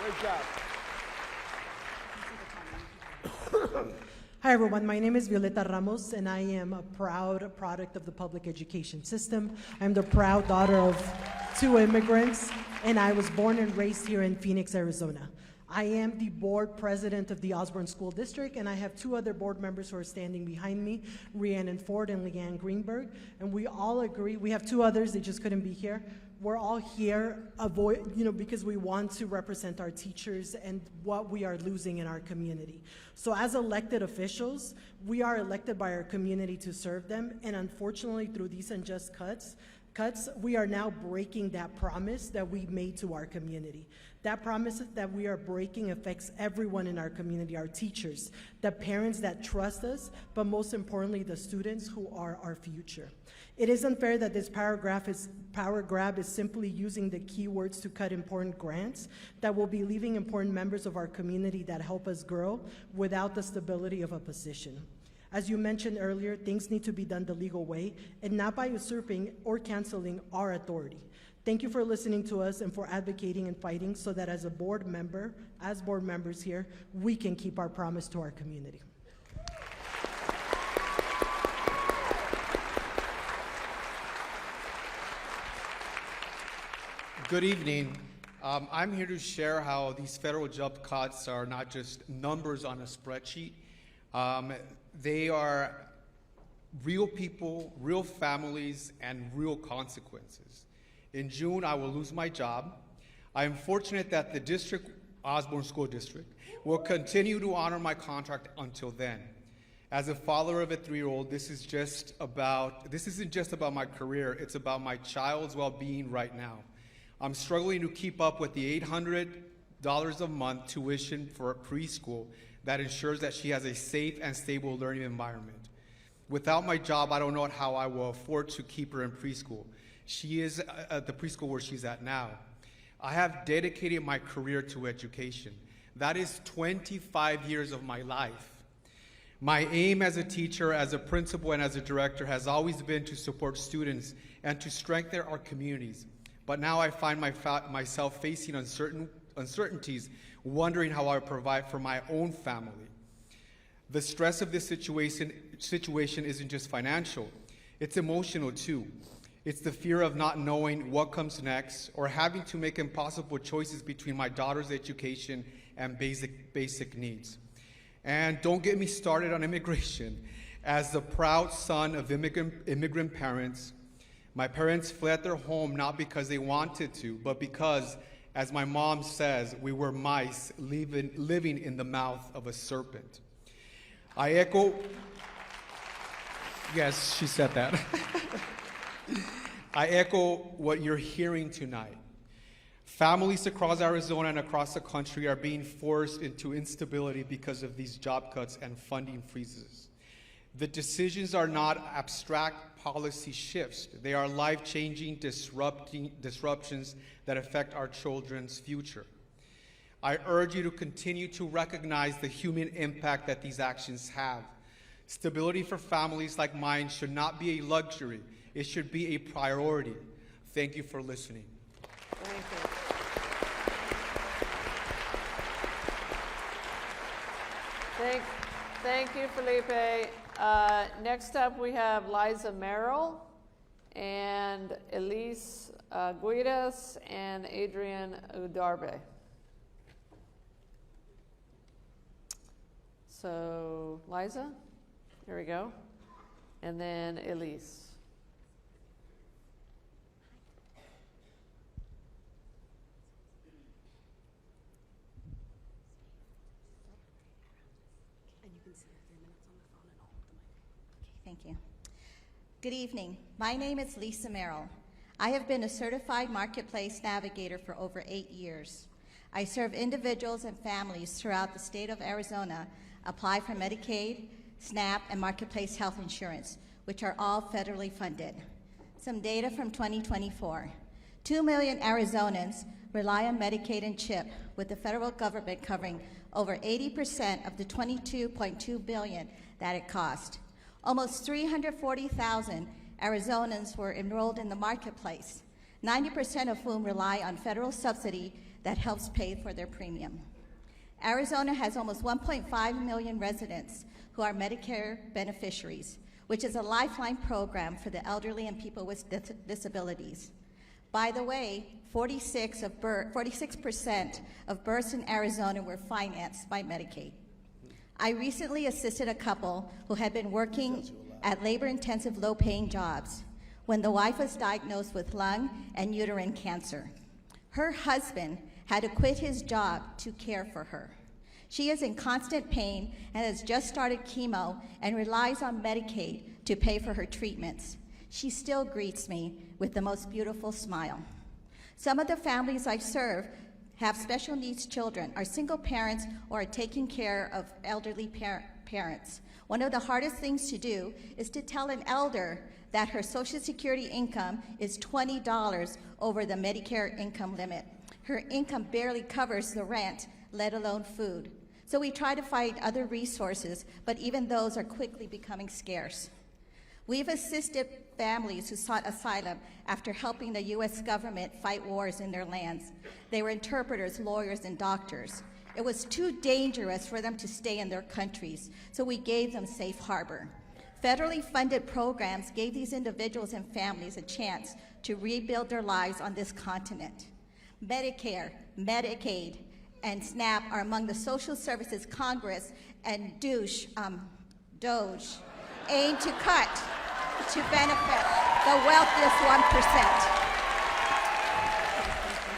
Great job. Hi everyone, my name is Violeta Ramos and I am a proud product of the public education system. I'm the proud daughter of 2 immigrants and I was born and raised here in Phoenix, Arizona. I am the board president of the Osborne School District, and I have 2 other board members who are standing behind me, Rhiannon Ford and Leanne Greenberg, and we all agree, we have 2 others, they just couldn't be here. We're all here because we want to represent our teachers and what we are losing in our community. So as elected officials, we are elected by our community to serve them, and unfortunately through these unjust cuts cuts, we are now breaking that promise that we made to our community. That promise that we are breaking affects everyone in our community, our teachers, the parents that trust us, but most importantly, the students who are our future. It is unfair that this power grab is simply using the keywords to cut important grants that will be leaving important members of our community that help us grow without the stability of a position. As you mentioned earlier, things need to be done the legal way and not by usurping or canceling our authority. Thank you for listening to us and for advocating and fighting so that as board members here, we can keep our promise to our community. Good evening. I'm here to share how these federal job cuts are not just numbers on a spreadsheet. They are real people, real families, and real consequences. In June, I will lose my job. I am fortunate that the Osborne School District, will continue to honor my contract until then. As a father of a 3-year-old, this isn't just about my career, it's about my child's well-being right now. I'm struggling to keep up with the $800 a month tuition for a preschool that ensures that she has a safe and stable learning environment. Without my job, I don't know how I will afford to keep her in preschool. She is at the preschool where she's at now. I have dedicated my career to education. That is 25 years of my life. My aim as a teacher, as a principal, and as a director has always been to support students and to strengthen our communities. But now I find myself facing uncertainties, wondering how I provide for my own family. The stress of this situation isn't just financial, it's emotional too. It's the fear of not knowing what comes next or having to make impossible choices between my daughter's education and basic needs. And don't get me started on immigration. As the proud son of immigrant parents, my parents fled their home not because they wanted to, but because, as my mom says, we were mice living in the mouth of a serpent. Yes, she said that. I echo what you're hearing tonight. Families across Arizona and across the country are being forced into instability because of these job cuts and funding freezes. The decisions are not abstract policy shifts. They are life-changing disruptions that affect our children's future. I urge you to continue to recognize the human impact that these actions have. Stability for families like mine should not be a luxury. It should be a priority. Thank you for listening. Thank you. Thank you, Felipe. Next up, we have Liza Merrill and Elise Guidas and Adrian Udarbe. So, Liza, here we go. And then Elise. Thank you. Good evening. My name is Lisa Merrill. I have been a certified marketplace navigator for over 8 years. I serve individuals and families throughout the state of Arizona apply for Medicaid, SNAP, and marketplace health insurance, which are all federally funded. Some data from 2024. 2 million Arizonans rely on Medicaid and CHIP, with the federal government covering over 80% of the $22.2 billion that it cost. Almost 340,000 Arizonans were enrolled in the marketplace, 90% of whom rely on federal subsidy that helps pay for their premium. Arizona has almost 1.5 million residents who are Medicare beneficiaries, which is a lifeline program for the elderly and people with disabilities. By the way, 46% of births in Arizona were financed by Medicaid. I recently assisted a couple who had been working at labor-intensive, low-paying jobs when the wife was diagnosed with lung and uterine cancer. Her husband had to quit his job to care for her. She is in constant pain and has just started chemo and relies on Medicaid to pay for her treatments. she still greets me with the most beautiful smile. Some of the families I serve have special needs children, are single parents, or are taking care of elderly parents. One of the hardest things to do is to tell an elder that her Social Security income is $20 over the Medicare income limit. Her income barely covers the rent, let alone food. So we try to find other resources, but even those are quickly becoming scarce. We've assisted families who sought asylum after helping the U.S. government fight wars in their lands. They were interpreters, lawyers, and doctors. It was too dangerous for them to stay in their countries, so we gave them safe harbor. Federally funded programs gave these individuals and families a chance to rebuild their lives on this continent. Medicare, Medicaid, and SNAP are among the social services Congress and DOGE aim to cut to benefit the wealthiest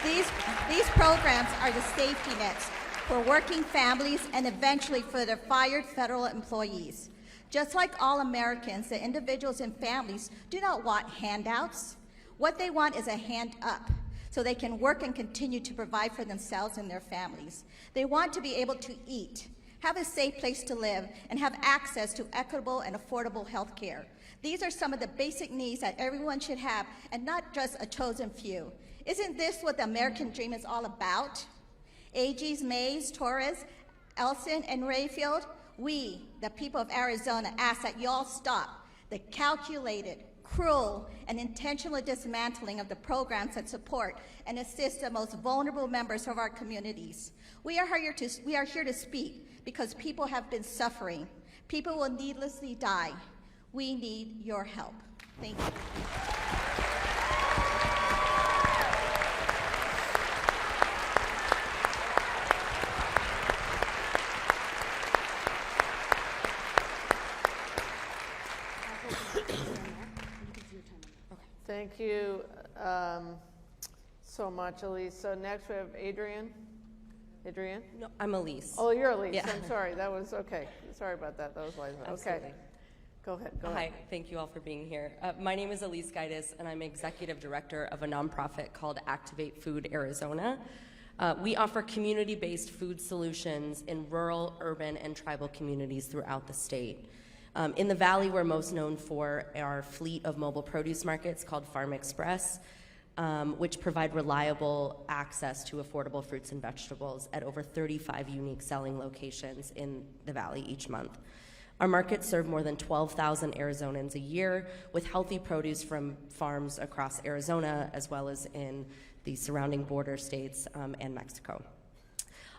1%. These programs are the safety nets for working families and eventually for their fired federal employees. Just like all Americans, the individuals and families do not want handouts. What they want is a hand up, so they can work and continue to provide for themselves and their families. They want to be able to eat, have a safe place to live, and have access to equitable and affordable health care. These are some of the basic needs that everyone should have, and not just a chosen few. Isn't this what the American dream is all about? AGs Mayes, Torrez, Elson, and Rayfield, we, the people of Arizona, ask that y'all stop the calculated, cruel, and intentional dismantling of the programs that support and assist the most vulnerable members of our communities. We are here to speak because people have been suffering. People will needlessly die. We need your help. Thank you. Thank you so much, Elise. So next we have Adrian. Adrian? No, I'm Elise. Oh, you're Elise. Yeah. I'm sorry. That was okay. Sorry about that. That was wise. Okay. Go ahead. Hi. Thank you all for being here. My name is Elise Gaitis, and I'm executive director of a nonprofit called Activate Food Arizona. We offer community-based food solutions in rural, urban, and tribal communities throughout the state. In the Valley, we're most known for our fleet of mobile produce markets called Farm Express, which provide reliable access to affordable fruits and vegetables at over 35 unique selling locations in the Valley each month. Our markets serve more than 12,000 Arizonans a year with healthy produce from farms across Arizona as well as in the surrounding border states and Mexico.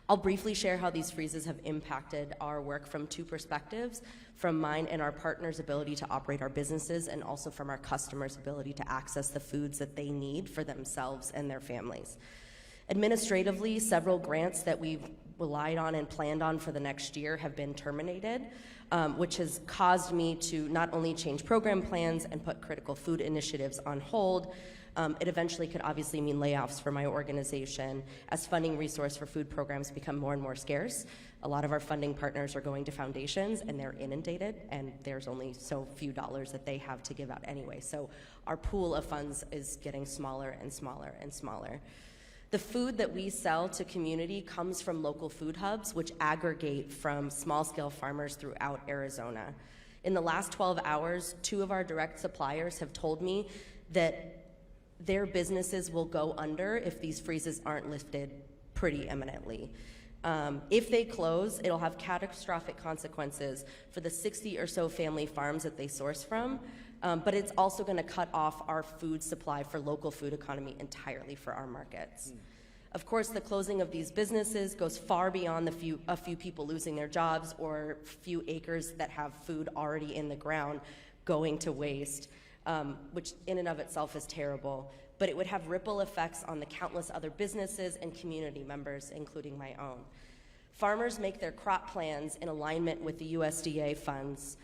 I'll briefly share how these freezes have impacted our work from two perspectives, from mine and our partners' ability to operate our businesses, and also from our customers' ability to access the foods that they need for themselves and their families. Administratively, several grants that we've relied on and planned on for the next year have been terminated, which has caused me to not only change program plans and put critical food initiatives on hold. It eventually could obviously mean layoffs for my organization as funding resource for food programs become more and more scarce. A lot of our funding partners are going to foundations and they're inundated, and there's only so few dollars that they have to give out anyway. So our pool of funds is getting smaller and smaller and smaller. The food that we sell to community comes from local food hubs, which aggregate from small-scale farmers throughout Arizona. In the last 12 hours, 2 of our direct suppliers have told me that their businesses will go under if these freezes aren't lifted pretty imminently. If they close, it'll have catastrophic consequences for the 60 or so family farms that they source from, but it's also gonna cut off our food supply for local food economy entirely for our markets. Of course, the closing of these businesses goes far beyond a few people losing their jobs or few acres that have food already in the ground going to waste. Which in and of itself is terrible, but it would have ripple effects on the countless other businesses and community members, including my own. Farmers make their crop plans in alignment with the USDA funds,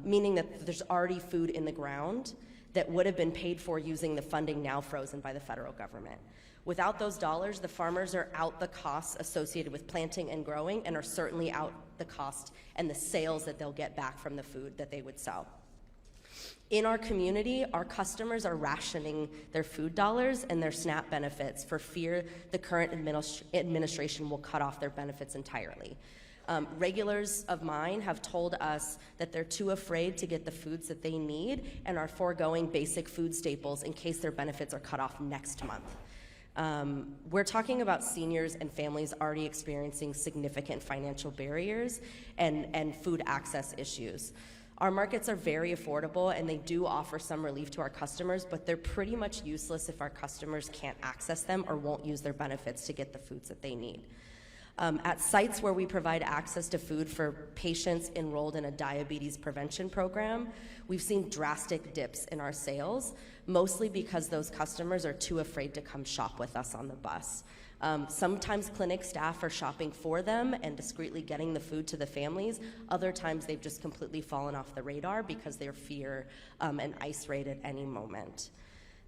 meaning that there's already food in the ground that would have been paid for using the funding now frozen by the federal government. Without those dollars, the farmers are out the costs associated with planting and growing, and are certainly out the cost and the sales that they'll get back from the food that they would sell. In our community, our customers are rationing their food dollars and their SNAP benefits for fear the current administration will cut off their benefits entirely. Regulars of mine have told us that they're too afraid to get the foods that they need and are foregoing basic food staples in case their benefits are cut off next month. We're talking about seniors and families already experiencing significant financial barriers and food access issues. Our markets are very affordable and they do offer some relief to our customers, but they're pretty much useless if our customers can't access them or won't use their benefits to get the foods that they need. At sites where we provide access to food for patients enrolled in a diabetes prevention program, we've seen drastic dips in our sales, mostly because those customers are too afraid to come shop with us on the bus. Sometimes clinic staff are shopping for them and discreetly getting the food to the families. Other times they've just completely fallen off the radar because they fear an ICE raid at any moment.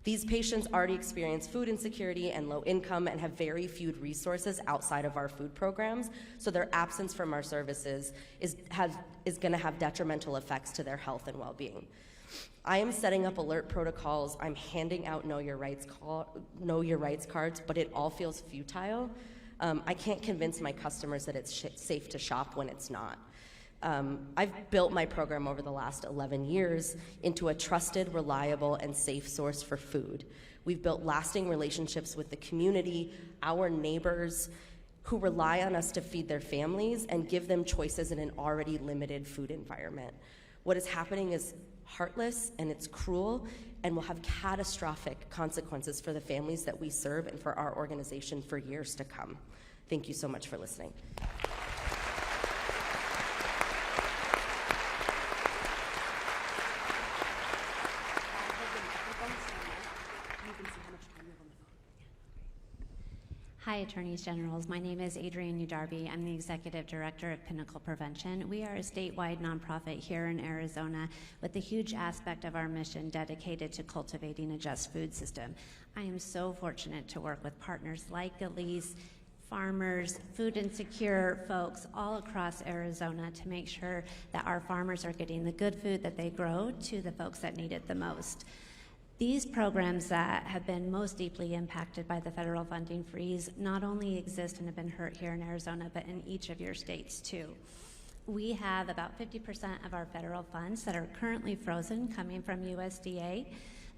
These patients already experience food insecurity and low income and have very few resources outside of our food programs, so their absence from our services is going to have detrimental effects to their health and well-being. I am setting up alert protocols, I'm handing out Know Your Rights cards, but it all feels futile. I can't convince my customers that it's safe to shop when it's not. I've built my program over the last 11 years into a trusted, reliable, and safe source for food. We've built lasting relationships with the community, our neighbors, who rely on us to feed their families and give them choices in an already limited food environment. What is happening is heartless and it's cruel and will have catastrophic consequences for the families that we serve and for our organization for years to come. Thank you so much for listening. Hi, Attorneys Generals. My name is Adrienne Udarby. I'm the Executive Director of Pinnacle Prevention. We are a statewide nonprofit here in Arizona with a huge aspect of our mission dedicated to cultivating a just food system. I am so fortunate to work with partners like Elise, farmers, food insecure folks all across Arizona to make sure that our farmers are getting the good food that they grow to the folks that need it the most. These programs that have been most deeply impacted by the federal funding freeze not only exist and have been hurt here in Arizona, but in each of your states too. We have about 50% of our federal funds that are currently frozen coming from USDA.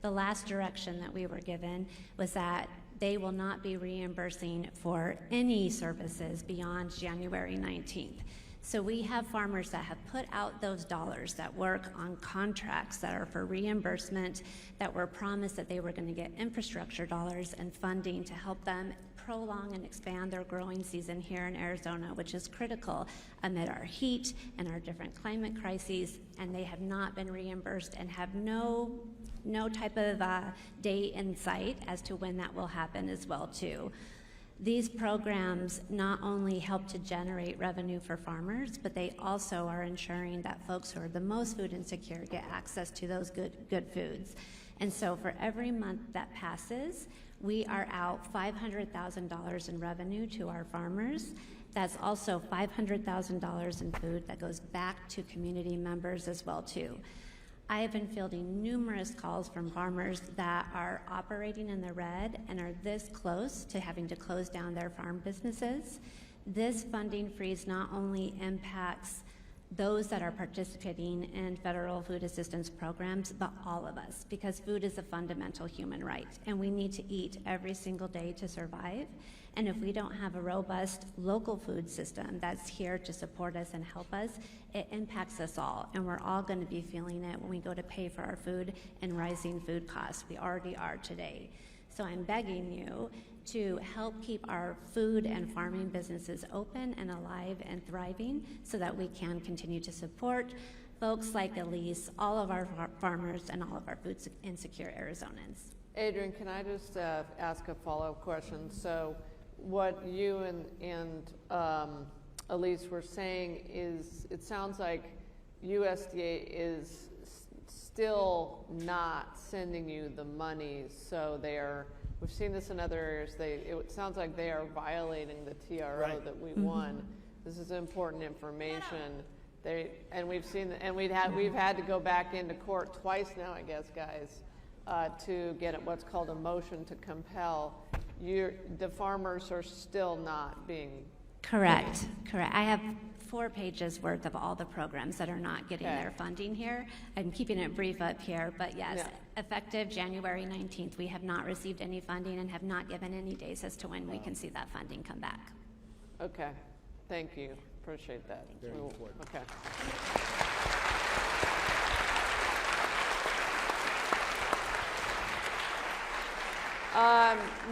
The last direction that we were given was that they will not be reimbursing for any services beyond January 19th. So we have farmers that have put out those dollars that work on contracts that are for reimbursement, that were promised that they were going to get infrastructure dollars and funding to help them prolong and expand their growing season here in Arizona, which is critical amid our heat and our different climate crises, and they have not been reimbursed and have no type of date in sight as to when that will happen as well too. These programs not only help to generate revenue for farmers, but they also are ensuring that folks who are the most food insecure get access to those good foods. And so for every month that passes, we are out $500,000 in revenue to our farmers. That's also $500,000 in food that goes back to community members as well too. I have been fielding numerous calls from farmers that are operating in the red and are this close to having to close down their farm businesses. This funding freeze not only impacts those that are participating in federal food assistance programs, but all of us, because food is a fundamental human right, and we need to eat every single day to survive. And if we don't have a robust local food system that's here to support us and help us, it impacts us all, and we're all going to be feeling it when we go to pay for our food and rising food costs. We already are today. So I'm begging you to help keep our food and farming businesses open and alive and thriving so that we can continue to support folks like Elise, all of our farmers, and all of our food insecure Arizonans. Adrienne, can I just ask a follow-up question? So what you and Elise were saying is, it sounds like USDA is still not sending you the money, so they are, we've seen this in other areas, it sounds like they are violating the TRO that we won. This is important information We've seen, and we've had to go back into court twice now, I guess, guys, to get what's called a motion to compel. The farmers are still not being. Correct. I have 4 pages worth of all the programs that are not getting their funding here. I'm keeping it brief up here, but yes, effective January 19th, we have not received any funding and have not given any days as to when we can see that funding come back. Okay, thank you. Appreciate that. Very important. Okay.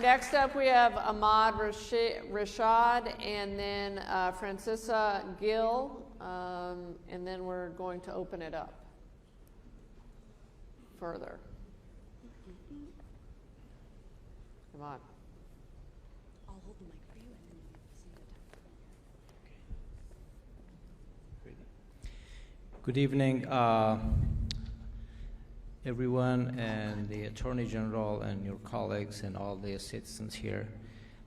Next up, we have Ahmad Rashad, and then Francisa Gill, and then we're going to open it up further. Come on. I'll hold the mic for you and then you see the Good evening, everyone, and the Attorney General and your colleagues and all the citizens here.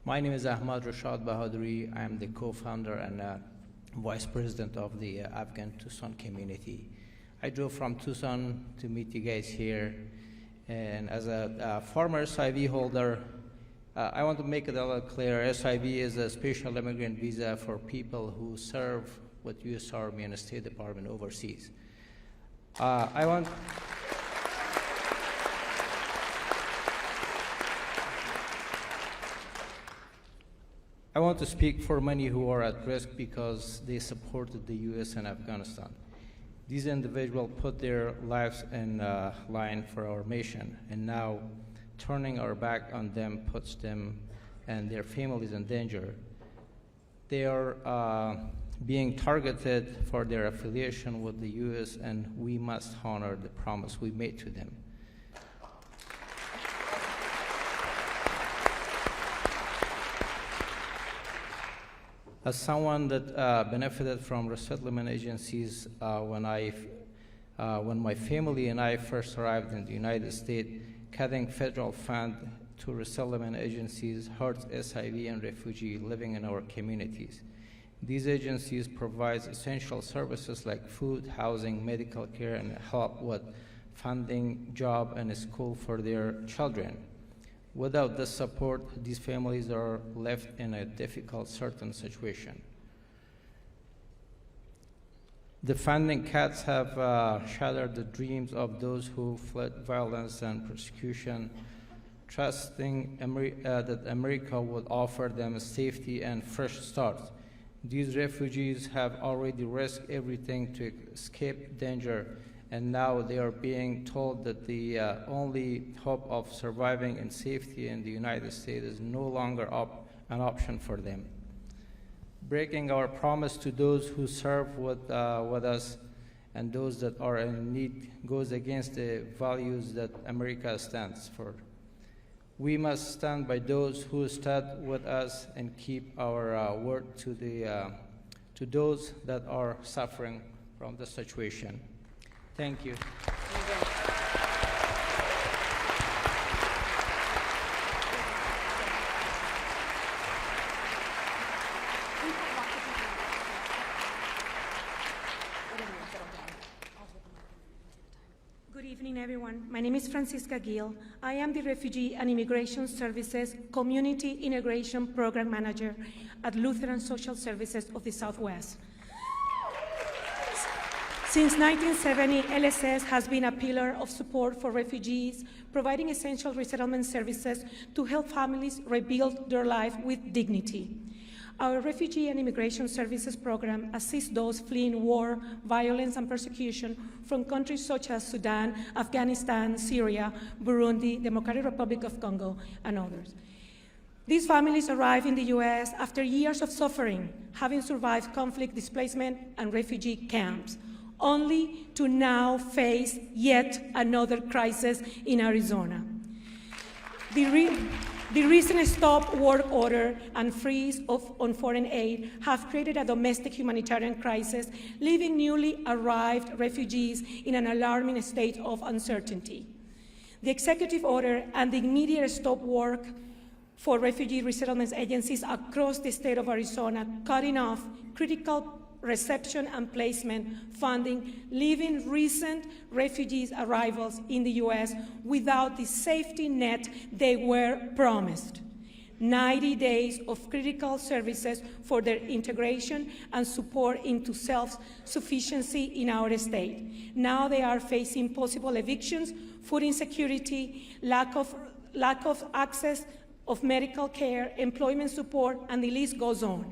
My name is Ahmad Rashad Bahaduri. I am the co-founder and vice president of the Afghan Tucson community. I drove from Tucson to meet you guys here, and as a former SIV holder, I want to make it a little clear. SIV is a special immigrant visa for people who serve with U.S. Army and State Department overseas. I want to speak for many who are at risk because they supported the U.S. in Afghanistan. These individuals put their lives in line for our mission, and now turning our back on them puts them and their families in danger. They are being targeted for their affiliation with the U.S., and we must honor the promise we made to them. As someone that benefited from resettlement agencies when my family and I first arrived in the United States, cutting federal funds to resettlement agencies hurts SIV and refugees living in our communities. These agencies provide essential services like food, housing, medical care, and help with funding, job, and school for their children. Without this support, these families are left in a difficult, certain situation. The funding cuts have shattered the dreams of those who fled violence and persecution, trusting that America would offer them safety and fresh starts. These refugees have already risked everything to escape danger, and now they are being told that the only hope of surviving in safety in the United States is no longer an option for them. Breaking our promise to those who serve with us and those that are in need goes against the values that America stands for. We must stand by those who stood with us and keep our word to those that are suffering from the situation. Thank you. Good evening, everyone. My name is Francisca Gill. I am the Refugee and Immigration Services Community Integration Program Manager at Lutheran Social Services of the Southwest. Since 1970, LSS has been a pillar of support for refugees, providing essential resettlement services to help families rebuild their life with dignity. Our Refugee and Immigration Services program assists those fleeing war, violence, and persecution from countries such as Sudan, Afghanistan, Syria, Burundi, Democratic Republic of Congo, and others. These families arrive in the U.S. after years of suffering, having survived conflict, displacement, and refugee camps, only to now face yet another crisis in Arizona. The recent stop work order and freeze on foreign aid have created a domestic humanitarian crisis, leaving newly arrived refugees in an alarming state of uncertainty. The executive order and the immediate stop work for refugee resettlement agencies across the state of Arizona, cutting off critical reception and placement funding, leaving recent refugees' arrivals in the U.S. without the safety net they were promised. 90 days of critical services for their integration and support into self-sufficiency in our state. Now they are facing possible evictions, food insecurity, lack of access of medical care, employment support, and the list goes on.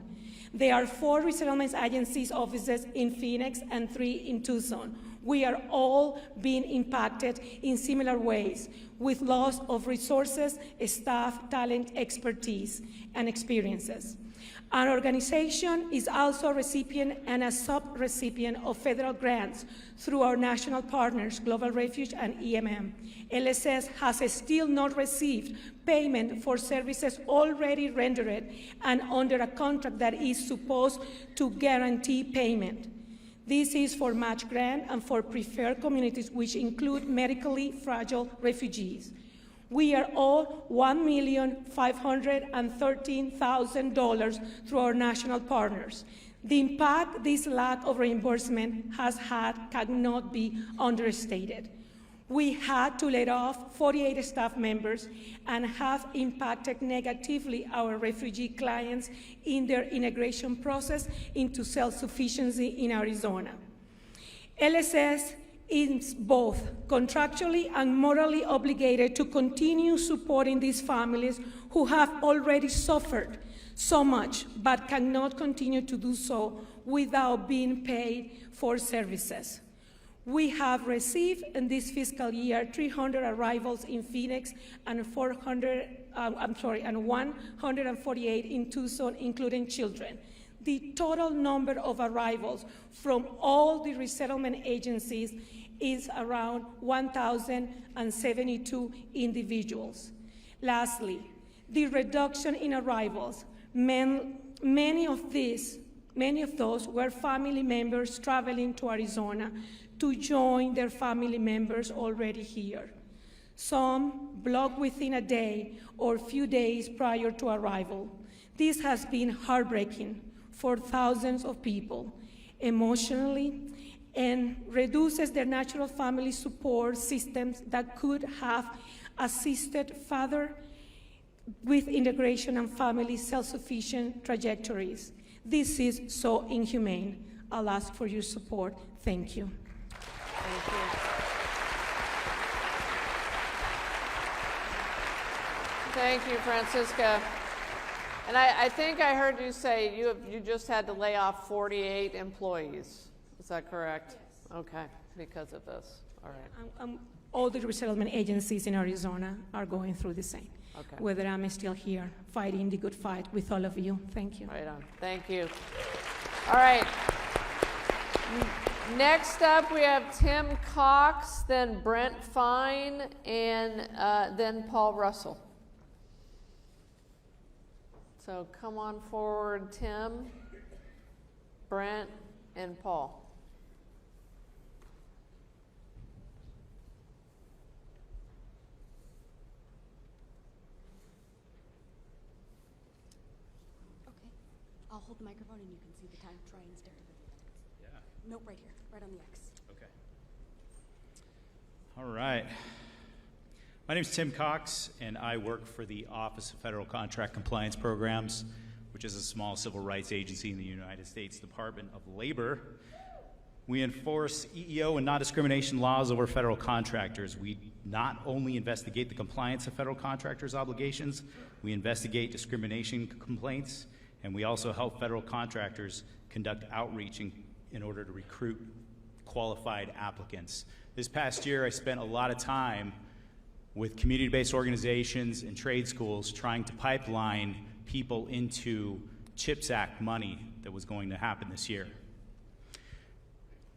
There are 4 resettlement agencies offices in Phoenix and 3 in Tucson. We are all being impacted in similar ways, with loss of resources, staff, talent, expertise, and experiences. Our organization is also a recipient and a sub-recipient of federal grants through our national partners, Global Refuge and EMM. LSS has still not received payment for services already rendered and under a contract that is supposed to guarantee payment. This is for match grant and for preferred communities, which include medically fragile refugees. We are owed $1,513,000 through our national partners. The impact this lack of reimbursement has had cannot be understated. We had to let off 48 staff members and have impacted negatively our refugee clients in their integration process into self-sufficiency in Arizona. LSS is both contractually and morally obligated to continue supporting these families who have already suffered so much but cannot continue to do so without being paid for services. We have received in this fiscal year 300 arrivals in Phoenix and 148 in Tucson, including children. The total number of arrivals from all the resettlement agencies is around 1,072 individuals. Lastly, the reduction in arrivals, many of those were family members traveling to Arizona to join their family members already here. Some blocked within a day or few days prior to arrival. This has been heartbreaking for thousands of people emotionally and reduces their natural family support systems that could have assisted further with integration and family self-sufficient trajectories. This is so inhumane. I'll ask for your support. Thank you. Thank you. Thank you, Francisca. And I think I heard you say you just had to lay off 48 employees. Is that correct? Yes. Okay, because of this. All right. All the resettlement agencies in Arizona are going through the same. Okay. Whether I'm still here fighting the good fight with all of you. Thank you. Right on. Thank you. All right. Next up, we have Tim Cox, then Brent Fine, and then Paul Russell. So come on forward, Tim, Brent, and Paul. Okay. I'll hold the microphone and you can see the time. Try and stick to the 3 minutes. Yeah. Nope, right here, right on the X. Okay. All right. My name is Tim Cox, and I work for the Office of Federal Contract Compliance Programs, which is a small civil rights agency in the United States Department of Labor. We enforce EEO and non-discrimination laws over federal contractors. We not only investigate the compliance of federal contractors' obligations, we investigate discrimination complaints, and we also help federal contractors conduct outreach in order to recruit qualified applicants. This past year, I spent a lot of time with community-based organizations and trade schools trying to pipeline people into CHIPS Act money that was going to happen this year.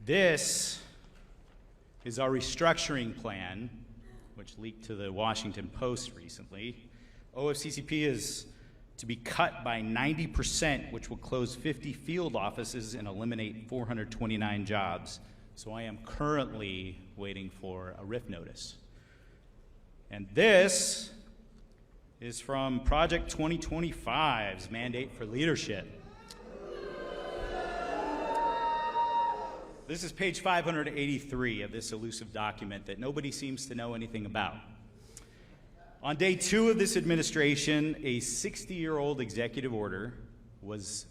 This is our restructuring plan, which leaked to the Washington Post recently. OFCCP is to be cut by 90%, which will close 50 field offices and eliminate 429 jobs. So I am currently waiting for a RIF notice. And this is from Project 2025's Mandate for Leadership. This is page 583 of this elusive document that nobody seems to know anything about. On day 2 of this administration, a 60-year-old executive order was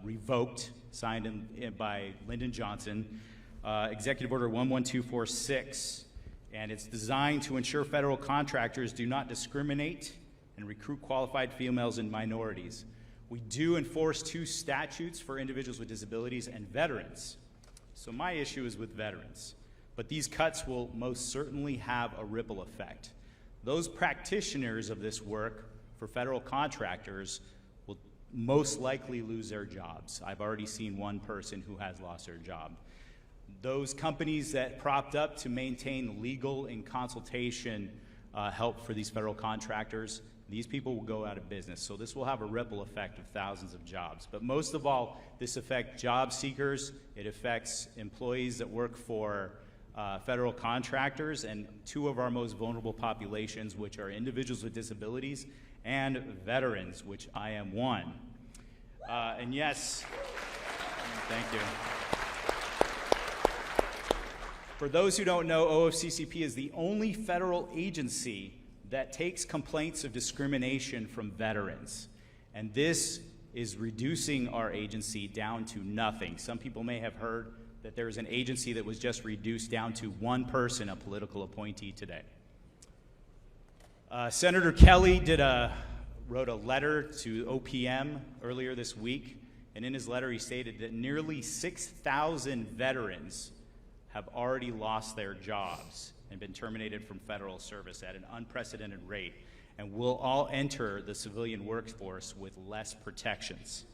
revoked, signed by Lyndon Johnson, Executive Order 11246, and it's designed to ensure federal contractors do not discriminate and recruit qualified females and minorities. We do enforce 2 statutes for individuals with disabilities and veterans. So my issue is with veterans, but these cuts will most certainly have a ripple effect. Those practitioners of this work for federal contractors will most likely lose their jobs. I've already seen one person who has lost their job. Those companies that propped up to maintain legal and consultation help for these federal contractors, these people will go out of business. So this will have a ripple effect of thousands of jobs. But most of all, this affects job seekers. It affects employees that work for federal contractors and 2 of our most vulnerable populations, which are individuals with disabilities and veterans, which I am one. And yes, thank you. For those who don't know, OFCCP is the only federal agency that takes complaints of discrimination from veterans. And this is reducing our agency down to nothing. Some people may have heard that there is an agency that was just reduced down to 1 person, a political appointee today. Senator Kelly wrote a letter to OPM earlier this week, and in his letter he stated that nearly 6,000 veterans have already lost their jobs and been terminated from federal service at an unprecedented rate, and will all enter the civilian workforce with less protections.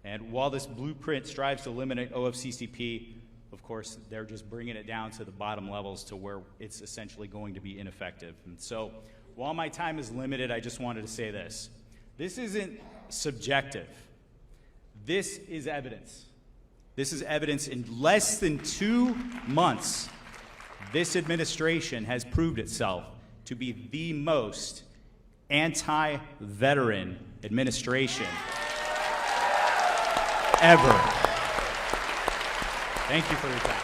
And while this blueprint strives to eliminate OFCCP, of course, they're just bringing it down to the bottom levels to where it's essentially going to be ineffective. And so, while my time is limited, I just wanted to say this. This isn't subjective. This is evidence. This is evidence. In less than 2 months, this administration has proved itself to be the most anti-veteran administration ever. Thank you for your time.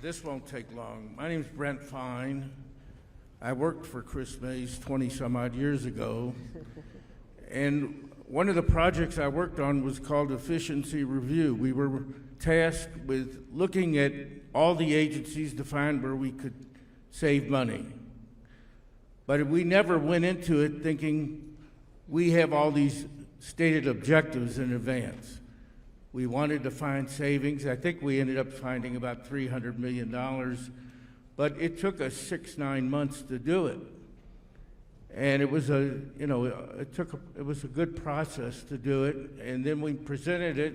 This won't take long. My name's Brent Fine. I worked for Kris Mayes 20-some-odd years ago, and one of the projects I worked on was called Efficiency Review. We were tasked with looking at all the agencies to find where we could save money. But we never went into it thinking we have all these stated objectives in advance. We wanted to find savings. I think we ended up finding about $300 million, but it took us 6-9 months to do it. And it was it was a good process to do it. And then we presented it,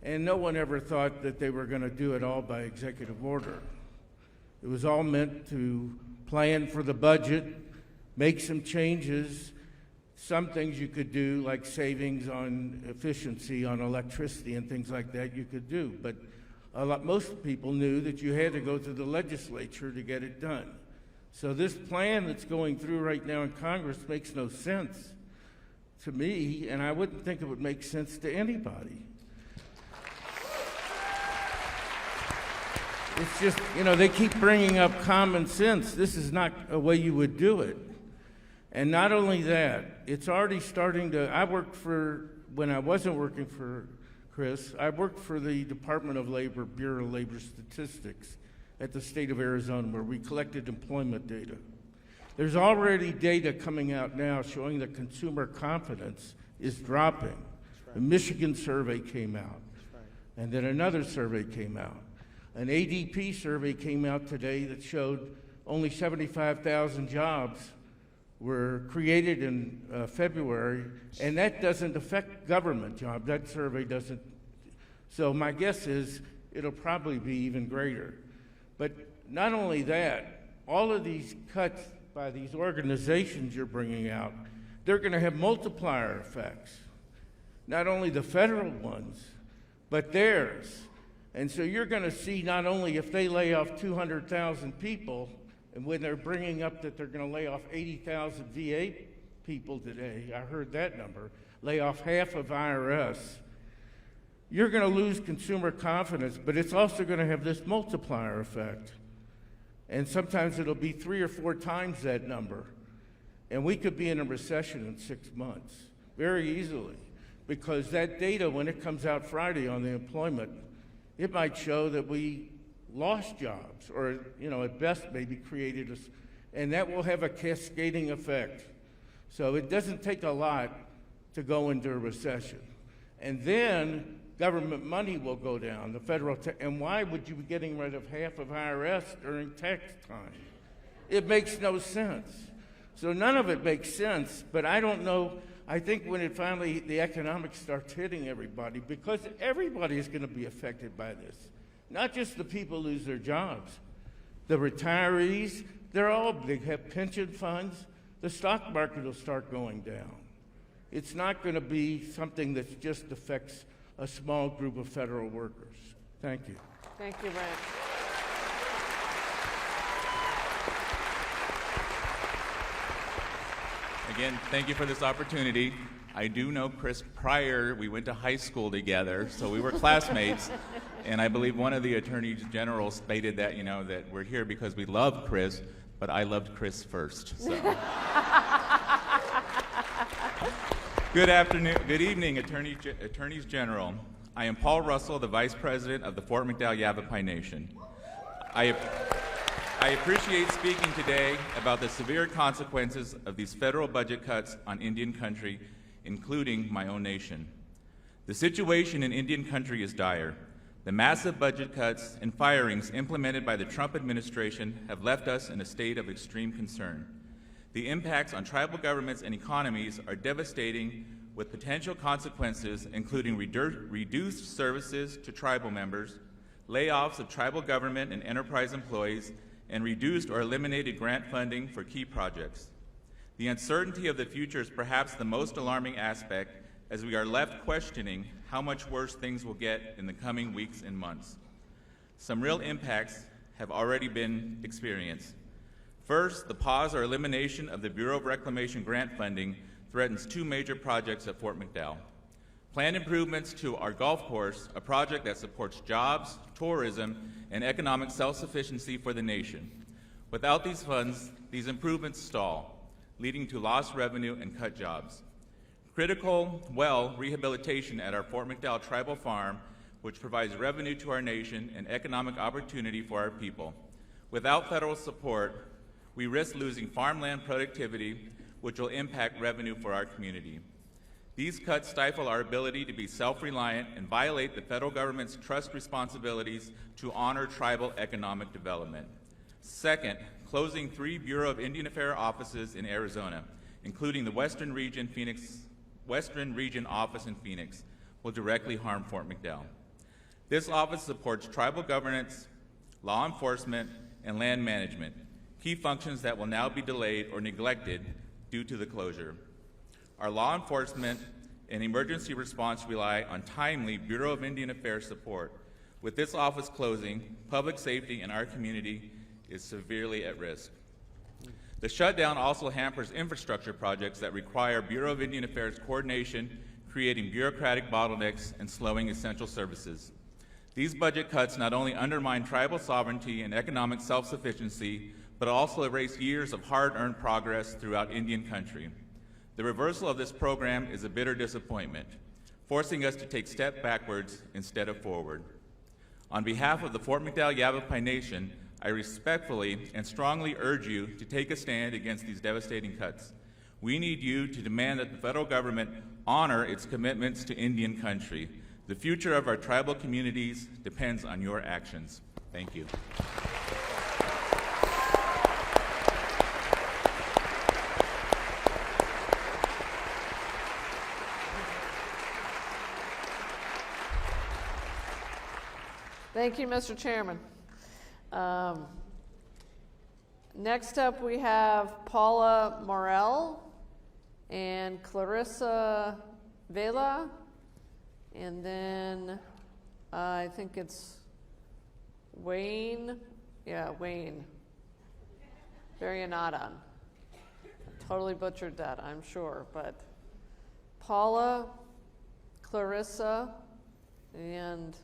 and no one ever thought that they were going to do it all by executive order. It was all meant to plan for the budget, make some changes. Some things you could do, like savings on efficiency on electricity and things like that, you could do. But most people knew that you had to go to the legislature to get it done. So this plan that's going through right now in Congress makes no sense to me, and I wouldn't think it would make sense to anybody. It's just, they keep bringing up common sense. This is not a way you would do it. And not only that, it's already starting to, when I wasn't working for Kris, I worked for the Department of Labor, Bureau of Labor Statistics at the state of Arizona, where we collected employment data. There's already data coming out now showing that consumer confidence is dropping. Right. The Michigan survey came out, and then another survey came out. An ADP survey came out today that showed only 75,000 jobs were created in February, and that doesn't affect government jobs. That survey doesn't. So my guess is it'll probably be even greater. But not only that, all of these cuts by these organizations you're bringing out, they're going to have multiplier effects. Not only the federal ones, but theirs. And so you're going to see not only if they lay off 200,000 people, and when they're bringing up that they're going to lay off 80,000 VA people today, I heard that number, lay off half of IRS, you're going to lose consumer confidence, but it's also going to have this multiplier effect. And sometimes it'll be 3 or 4 times that number. And we could be in a recession in 6 months, very easily, because that data, when it comes out Friday on the employment, it might show that we lost jobs, or, you know, at best maybe created us, and that will have a cascading effect. So it doesn't take a lot to go into a recession. And then government money will go down, the federal, and why would you be getting rid of half of IRS during tax time? It makes no sense. So none of it makes sense, but I don't know, I think when it finally, the economics starts hitting everybody, because everybody is going to be affected by this. Not just the people lose their jobs. The retirees, they have pension funds. The stock market will start going down. It's not going to be something that just affects a small group of federal workers. Thank you. Thank you, Brent. Again, thank you for this opportunity. I do know Chris prior. We went to high school together, so we were classmates. And I believe one of the attorneys general stated that, you know, that we're here because we love Chris, but I loved Chris first. So. Good afternoon, good evening, attorneys general. I am Paul Russell, the vice president of the Fort McDowell Yavapai Nation. I appreciate speaking today about the severe consequences of these federal budget cuts on Indian country, including my own nation. The situation in Indian country is dire. The massive budget cuts and firings implemented by the Trump administration have left us in a state of extreme concern. The impacts on tribal governments and economies are devastating, with potential consequences including reduced services to tribal members, layoffs of tribal government and enterprise employees, and reduced or eliminated grant funding for key projects. The uncertainty of the future is perhaps the most alarming aspect, as we are left questioning how much worse things will get in the coming weeks and months. Some real impacts have already been experienced. First, the pause or elimination of the Bureau of Reclamation grant funding threatens 2 major projects at Fort McDowell. Planned improvements to our golf course, a project that supports jobs, tourism, and economic self-sufficiency for the nation. Without these funds, these improvements stall, leading to lost revenue and cut jobs. Critical well rehabilitation at our Fort McDowell Tribal Farm, which provides revenue to our nation and economic opportunity for our people. Without federal support, we risk losing farmland productivity, which will impact revenue for our community. These cuts stifle our ability to be self-reliant and violate the federal government's trust responsibilities to honor tribal economic development. Second, closing 3 Bureau of Indian Affairs offices in Arizona, including the Western Region office in Phoenix, will directly harm Fort McDowell. This office supports tribal governance, law enforcement, and land management, key functions that will now be delayed or neglected due to the closure. Our law enforcement and emergency response rely on timely Bureau of Indian Affairs support. With this office closing, public safety in our community is severely at risk. The shutdown also hampers infrastructure projects that require Bureau of Indian Affairs coordination, creating bureaucratic bottlenecks and slowing essential services. These budget cuts not only undermine tribal sovereignty and economic self-sufficiency, but also erase years of hard-earned progress throughout Indian country. The reversal of this program is a bitter disappointment, forcing us to take steps backwards instead of forward. On behalf of the Fort McDowell Yavapai Nation, I respectfully and strongly urge you to take a stand against these devastating cuts. We need you to demand that the federal government honor its commitments to Indian country. The future of our tribal communities depends on your actions. Thank you. Thank you, Mr. Chairman. Next up, we have Paula Morell and Clarissa Vela, and then I think it's Wayne. Yeah, Wayne. Barionada. Totally butchered that, I'm sure. But Paula, Clarissa, and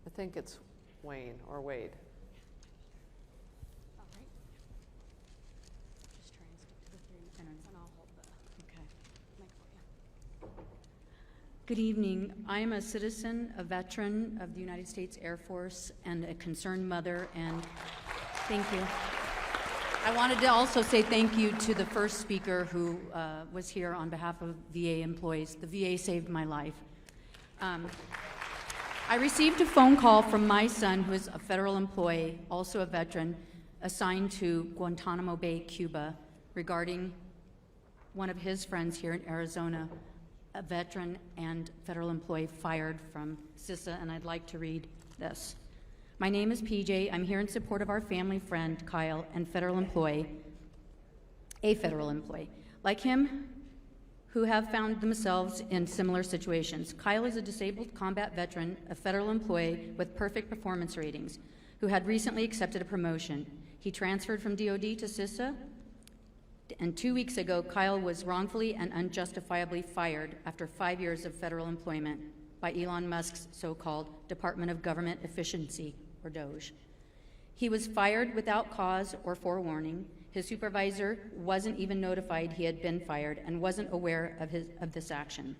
I think it's Wayne or Wade. All right. Just try and stick to the 3 minutes, and I'll hold the microphone. Good evening. I am a citizen, a veteran of the United States Air Force, and a concerned mother, and thank you. I wanted to also say thank you to the first speaker who was here on behalf of VA employees. The VA saved my life. I received a phone call from my son, who is a federal employee, also a veteran, assigned to Guantanamo Bay, Cuba, regarding one of his friends here in Arizona, a veteran and federal employee fired from CISA, and I'd like to read this. My name is PJ. I'm here in support of our family friend, Kyle, and a federal employee, like him, who have found themselves in similar situations. Kyle is a disabled combat veteran, a federal employee with perfect performance ratings, who had recently accepted a promotion. He transferred from DOD to CISA, and 2 weeks ago, Kyle was wrongfully and unjustifiably fired after 5 years of federal employment by Elon Musk's so-called Department of Government Efficiency, or DOGE. He was fired without cause or forewarning. His supervisor wasn't even notified he had been fired and wasn't aware of this action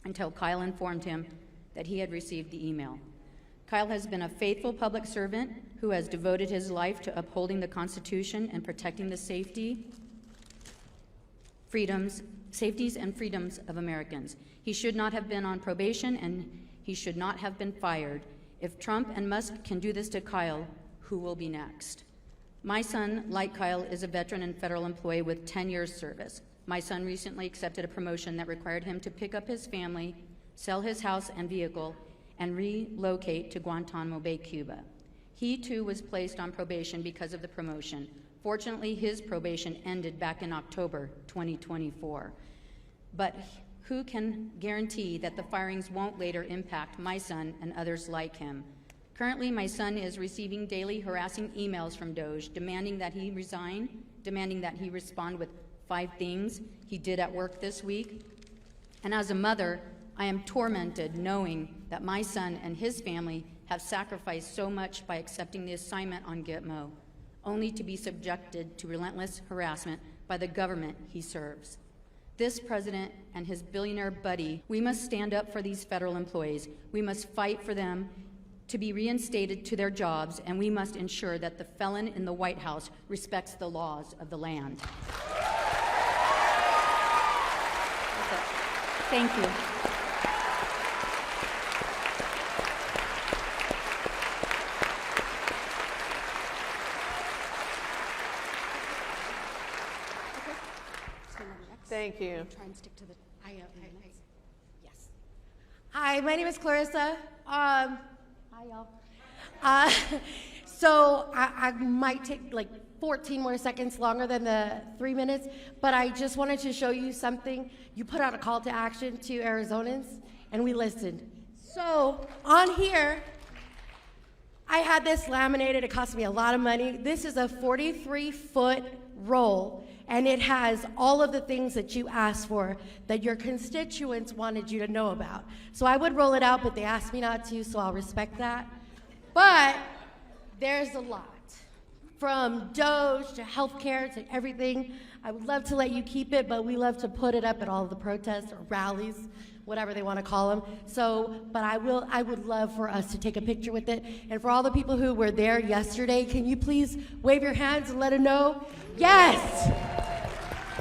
until Kyle informed him that he had received the email. Kyle has been a faithful public servant who has devoted his life to upholding the Constitution and protecting the safeties and freedoms of Americans. He should not have been on probation, and he should not have been fired. If Trump and Musk can do this to Kyle, who will be next? My son, like Kyle, is a veteran and federal employee with 10 years service. My son recently accepted a promotion that required him to pick up his family, sell his house and vehicle, and relocate to Guantanamo Bay, Cuba. He too was placed on probation because of the promotion. Fortunately, his probation ended back in October 2024. But who can guarantee that the firings won't later impact my son and others like him? Currently, my son is receiving daily harassing emails from DOGE demanding that he resign, demanding that he respond with 5 things he did at work this week. And as a mother, I am tormented knowing that my son and his family have sacrificed so much by accepting the assignment on Gitmo, only to be subjected to relentless harassment by the government he serves. This president and his billionaire buddy, we must stand up for these federal employees. We must fight for them to be reinstated to their jobs, and we must ensure that the felon in the White House respects the laws of the land. Thank you. Thank you. Try and stick to the. Yes. Hi, my name is Clarissa. Hi, y'all. So I might take like 14 more seconds longer than the 3 minutes, but I just wanted to show you something. You put out a call to action to Arizonans, and we listened. So on here, I had this laminated. It cost me a lot of money. This is a 43-foot roll, and it has all of the things that you asked for that your constituents wanted you to know about. So I would roll it out, but they asked me not to, so I'll respect that. But there's a lot. From DOGE to healthcare to everything. I would love to let you keep it, but we love to put it up at all of the protests or rallies, whatever they want to call them. So, but I would love for us to take a picture with it. And for all the people who were there yesterday, can you please wave your hands and let them know? Yes!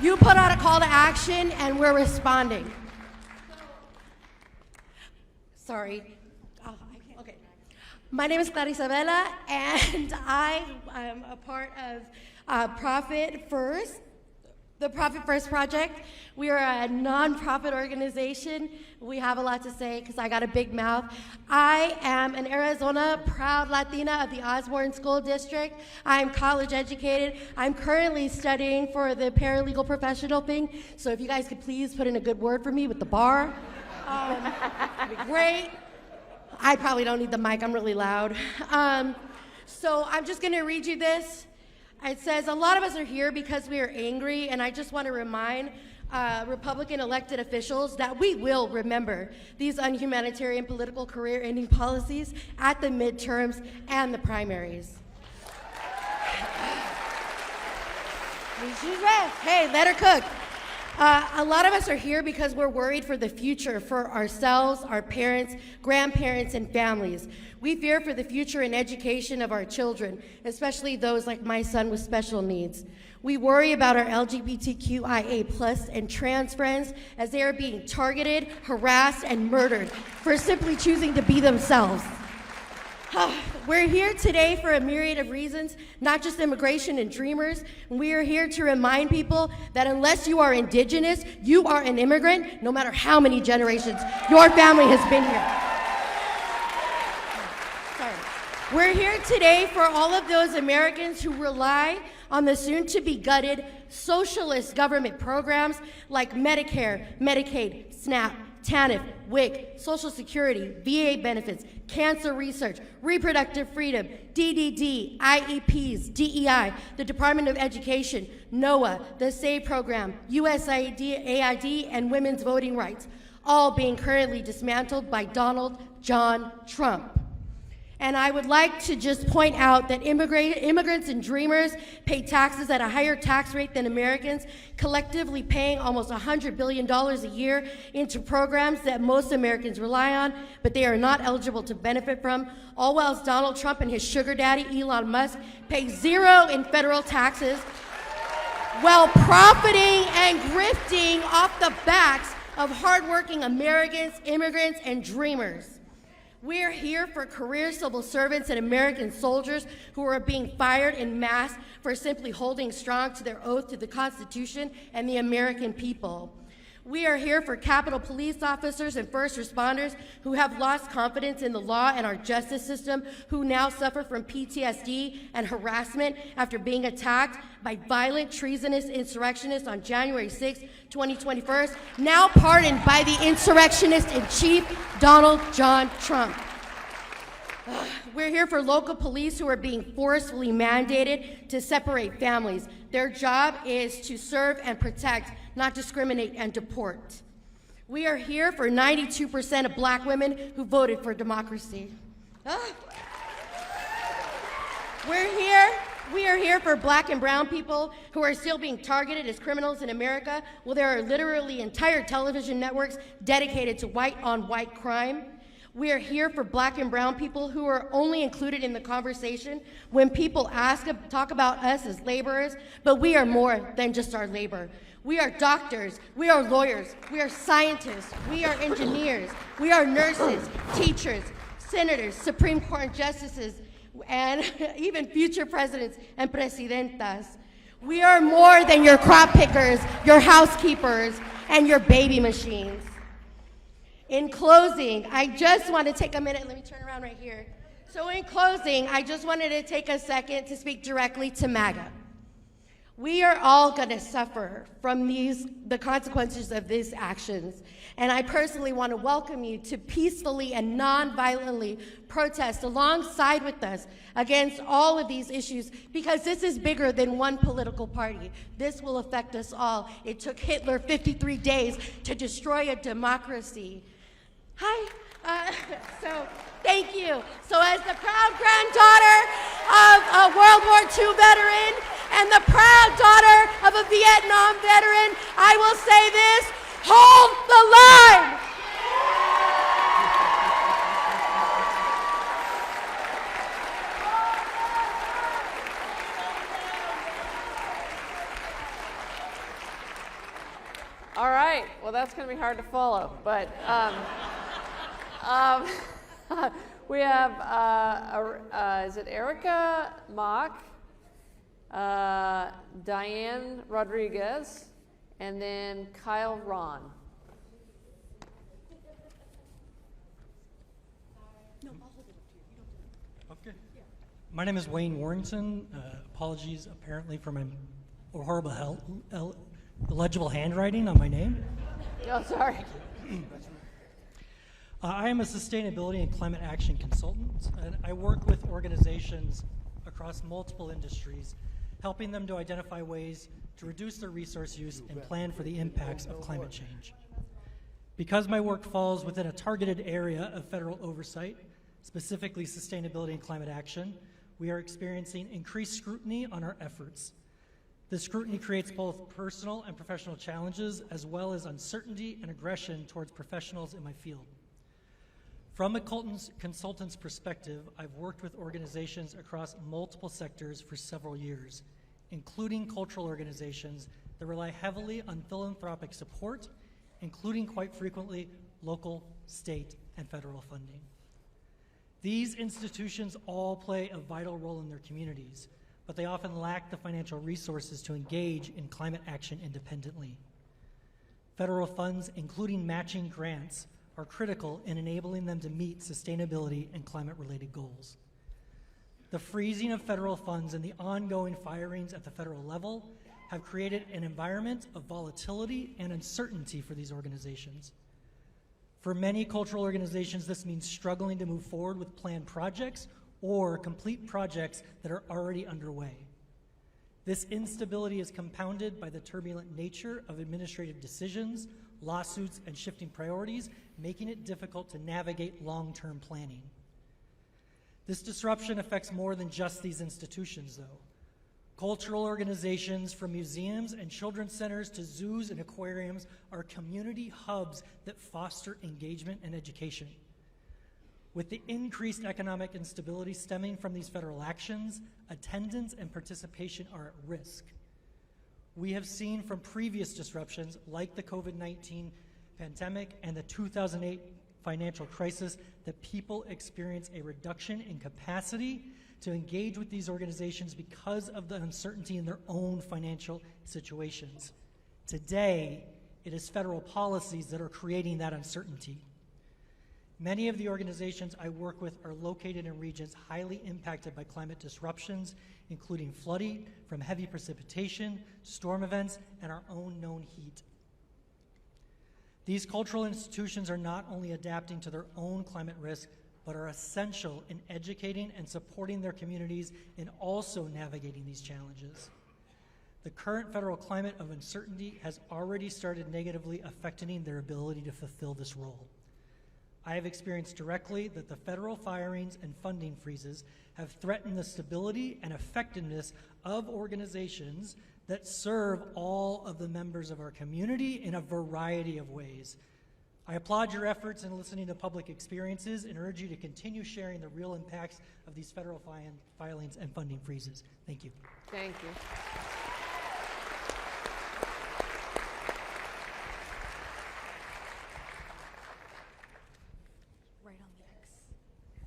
You put out a call to action and we're responding. Sorry. Okay. My name is Clarissa Vela, and I am a part of Profit First, the Profit First Project. We are a nonprofit organization. We have a lot to say because I got a big mouth. I am an Arizona proud Latina of the Osborne School District. I'm college educated. I'm currently studying for the paralegal professional thing. So if you guys could please put in a good word for me with the bar, that'd be great. I probably don't need the mic, I'm really loud. So I'm just gonna read you this. It says, a lot of us are here because we are angry, and I just want to remind Republican elected officials that we will remember these unhumanitarian political career-ending policies at the midterms and the primaries. Hey, let her cook. A lot of us are here because we're worried for the future for ourselves, our parents, grandparents, and families. We fear for the future and education of our children, especially those like my son with special needs. We worry about our LGBTQIA+ and trans friends as they are being targeted, harassed, and murdered for simply choosing to be themselves. We're here today for a myriad of reasons, not just immigration and dreamers. We are here to remind people that unless you are indigenous, you are an immigrant, no matter how many generations your family has been here. We're here today for all of those Americans who rely on the soon-to-be gutted socialist government programs like Medicare, Medicaid, SNAP, TANF, WIC, Social Security, VA benefits, cancer research, reproductive freedom, DDD, IEPs, DEI, the Department of Education, NOAA, the SAVE program, USAID, AID, and women's voting rights, all being currently dismantled by Donald John Trump. And I would like to just point out that immigrants and dreamers pay taxes at a higher tax rate than Americans, collectively paying almost $100 billion a year into programs that most Americans rely on, but they are not eligible to benefit from, all whilst Donald Trump and his sugar daddy, Elon Musk, pay zero in federal taxes while profiting and grifting off the backs of hardworking Americans, immigrants, and dreamers. We're here for career civil servants and American soldiers who are being fired en masse for simply holding strong to their oath to the Constitution and the American people. We are here for Capitol Police officers and first responders who have lost confidence in the law and our justice system, who now suffer from PTSD and harassment after being attacked by violent, treasonous insurrectionists on January 6, 2021, now pardoned by the insurrectionist-in-chief, Donald John Trump. We're here for local police who are being forcefully mandated to separate families. Their job is to serve and protect, not discriminate and deport. We are here for 92% of black women who voted for democracy. We are here for black and brown people who are still being targeted as criminals in America, while there are literally entire television networks dedicated to white-on-white crime. We are here for black and brown people who are only included in the conversation when people talk about us as laborers, but we are more than just our labor. We are doctors, we are lawyers, we are scientists, we are engineers, we are nurses, teachers, senators, Supreme Court justices, and even future presidents and presidentas. We are more than your crop pickers, your housekeepers, and your baby machines. In closing, I just want to take a minute. Let me turn around right here. So in closing, I just wanted to take a second to speak directly to MAGA. We are all going to suffer from the consequences of these actions. And I personally want to welcome you to peacefully and non-violently protest alongside with us against all of these issues, because this is bigger than one political party. This will affect us all. It took Hitler 53 days to destroy a democracy. So thank you. So as the proud granddaughter of a World War II veteran and the proud daughter of a Vietnam veteran, I will say this: hold the line. All right, well, that's going to be hard to follow, but we have, is it Erica Mock, Diane Rodriguez, and then Kyle Ron. Okay. My name is Wayne Warrington. Apologies, apparently, for my horrible illegible handwriting on my name. Oh, sorry. I am a sustainability and climate action consultant, and I work with organizations across multiple industries, helping them to identify ways to reduce their resource use and plan for the impacts of climate change. Because my work falls within a targeted area of federal oversight, specifically sustainability and climate action, we are experiencing increased scrutiny on our efforts. This scrutiny creates both personal and professional challenges, as well as uncertainty and aggression towards professionals in my field. From a consultant's perspective, I've worked with organizations across multiple sectors for several years, including cultural organizations that rely heavily on philanthropic support, including quite frequently local, state, and federal funding. These institutions all play a vital role in their communities, but they often lack the financial resources to engage in climate action independently. Federal funds, including matching grants, are critical in enabling them to meet sustainability and climate-related goals. The freezing of federal funds and the ongoing firings at the federal level have created an environment of volatility and uncertainty for these organizations. For many cultural organizations, this means struggling to move forward with planned projects or complete projects that are already underway. This instability is compounded by the turbulent nature of administrative decisions, lawsuits, and shifting priorities, making it difficult to navigate long-term planning. This disruption affects more than just these institutions, though. Cultural organizations, from museums and children's centers to zoos and aquariums, are community hubs that foster engagement and education. With the increased economic instability stemming from these federal actions, attendance and participation are at risk. We have seen from previous disruptions, like the COVID-19 pandemic and the 2008 financial crisis, that people experience a reduction in capacity to engage with these organizations because of the uncertainty in their own financial situations. Today, it is federal policies that are creating that uncertainty. Many of the organizations I work with are located in regions highly impacted by climate disruptions, including flooding from heavy precipitation, storm events, and our own known heat. These cultural institutions are not only adapting to their own climate risk, but are essential in educating and supporting their communities in also navigating these challenges. The current federal climate of uncertainty has already started negatively affecting their ability to fulfill this role. I have experienced directly that the federal firings and funding freezes have threatened the stability and effectiveness of organizations that serve all of the members of our community in a variety of ways. I applaud your efforts in listening to public experiences and urge you to continue sharing the real impacts of these federal filings and funding freezes. Thank you. Thank you. Right on the X.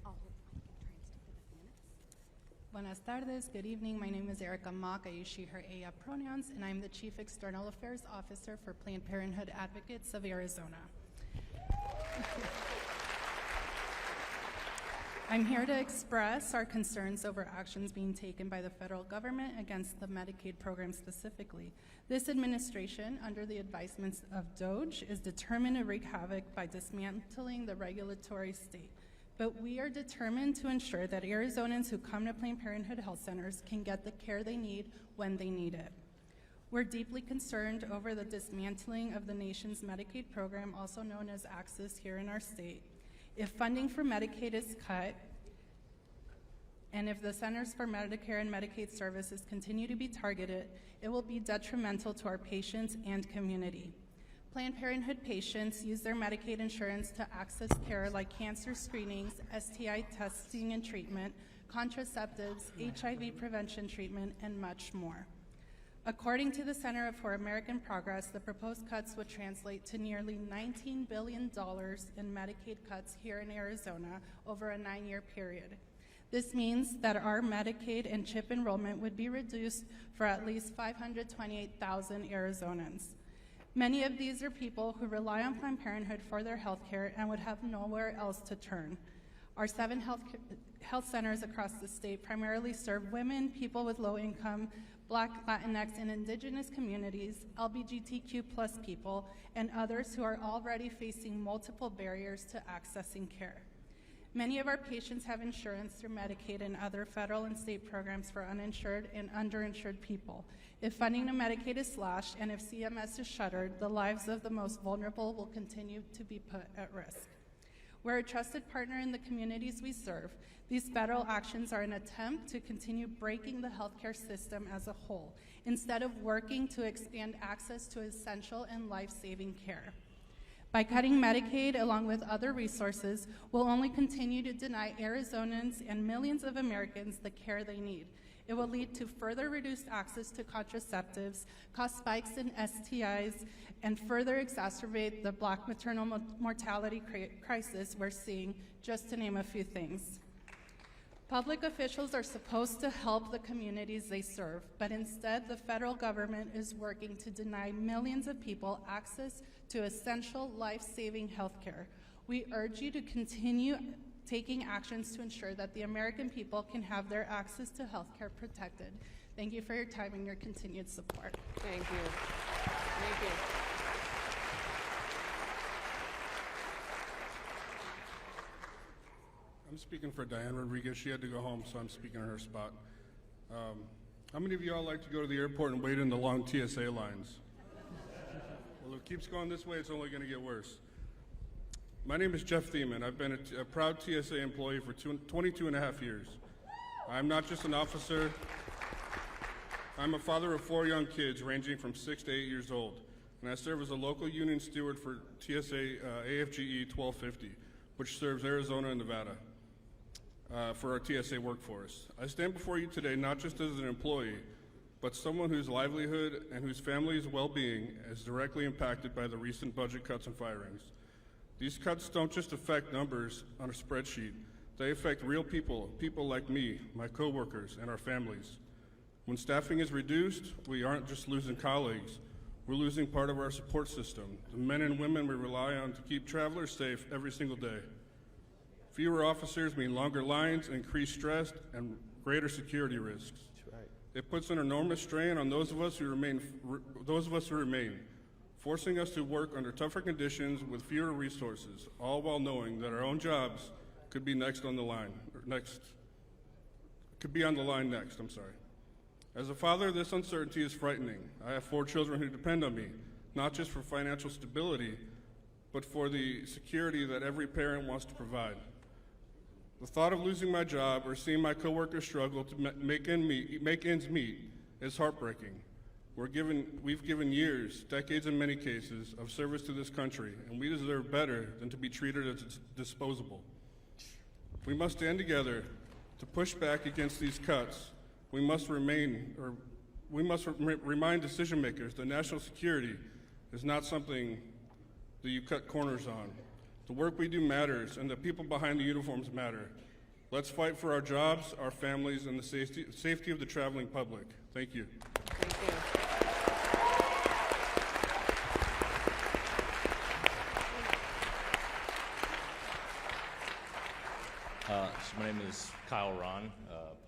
I'll hold the mic and try and stick to the minutes. Buenas tardes, good evening. My name is Erica Mock. I use she, her, ella pronouns, and I'm the Chief External Affairs Officer for Planned Parenthood Advocates of Arizona. I'm here to express our concerns over actions being taken by the federal government against the Medicaid program specifically. This administration, under the advisements of DOGE, is determined to wreak havoc by dismantling the regulatory state. But we are determined to ensure that Arizonans who come to Planned Parenthood health centers can get the care they need when they need it. We're deeply concerned over the dismantling of the nation's Medicaid program, also known as Access, here in our state. If funding for Medicaid is cut, and if the Centers for Medicare and Medicaid Services continue to be targeted, it will be detrimental to our patients and community. Planned Parenthood patients use their Medicaid insurance to access care like cancer screenings, STI testing and treatment, contraceptives, HIV prevention treatment, and much more. According to the Center for American Progress, the proposed cuts would translate to nearly $19 billion in Medicaid cuts here in Arizona over a 9-year period. This means that our Medicaid and CHIP enrollment would be reduced for at least 528,000 Arizonans. Many of these are people who rely on Planned Parenthood for their health care and would have nowhere else to turn. Our 7 health centers across the state primarily serve women, people with low income, Black, Latinx, and Indigenous communities, LGBTQ+ people, and others who are already facing multiple barriers to accessing care. Many of our patients have insurance through Medicaid and other federal and state programs for uninsured and underinsured people. If funding to Medicaid is slashed and if CMS is shuttered, the lives of the most vulnerable will continue to be put at risk. We're a trusted partner in the communities we serve. These federal actions are an attempt to continue breaking the healthcare system as a whole, instead of working to expand access to essential and life-saving care. By cutting Medicaid along with other resources, we'll only continue to deny Arizonans and millions of Americans the care they need. It will lead to further reduced access to contraceptives, cause spikes in STIs, and further exacerbate the Black maternal mortality crisis we're seeing, just to name a few things. Public officials are supposed to help the communities they serve, but instead the federal government is working to deny millions of people access to essential life-saving health care. We urge you to continue taking actions to ensure that the American people can have their access to health care protected. Thank you for your time and your continued support. Thank you. Thank you. I'm speaking for Diane Rodriguez. She had to go home, so I'm speaking in her spot. How many of y'all like to go to the airport and wait in the long TSA lines? Well, if it keeps going this way, it's only going to get worse. My name is Jeff Thiemann. I've been a proud TSA employee for 22 and a half years. I'm not just an officer. I'm a father of 4 young kids ranging from 6 to 8 years old, and I serve as a local union steward for TSA AFGE 1250, which serves Arizona and Nevada. For our TSA workforce. I stand before you today not just as an employee, but someone whose livelihood and whose family's well-being is directly impacted by the recent budget cuts and firings. These cuts don't just affect numbers on a spreadsheet, they affect real people, people like me, my coworkers, and our families. When staffing is reduced, we aren't just losing colleagues, we're losing part of our support system, the men and women we rely on to keep travelers safe every single day. Fewer officers mean longer lines, increased stress, and greater security risks. That's right. It puts an enormous strain on those of us who remain, forcing us to work under tougher conditions with fewer resources, all while knowing that our own jobs could be next on the line, I'm sorry. As a father, this uncertainty is frightening. I have 4 children who depend on me, not just for financial stability, but for the security that every parent wants to provide. The thought of losing my job or seeing my coworkers struggle to make ends meet is heartbreaking. We've given years, decades in many cases, of service to this country, and we deserve better than to be treated as disposable. We must stand together to push back against these cuts. We must remind decision makers that national security is not something that you cut corners on. The work we do matters, and the people behind the uniforms matter. Let's fight for our jobs, our families, and the safety of the traveling public. Thank you. Thank you. So my name is Kyle Ron.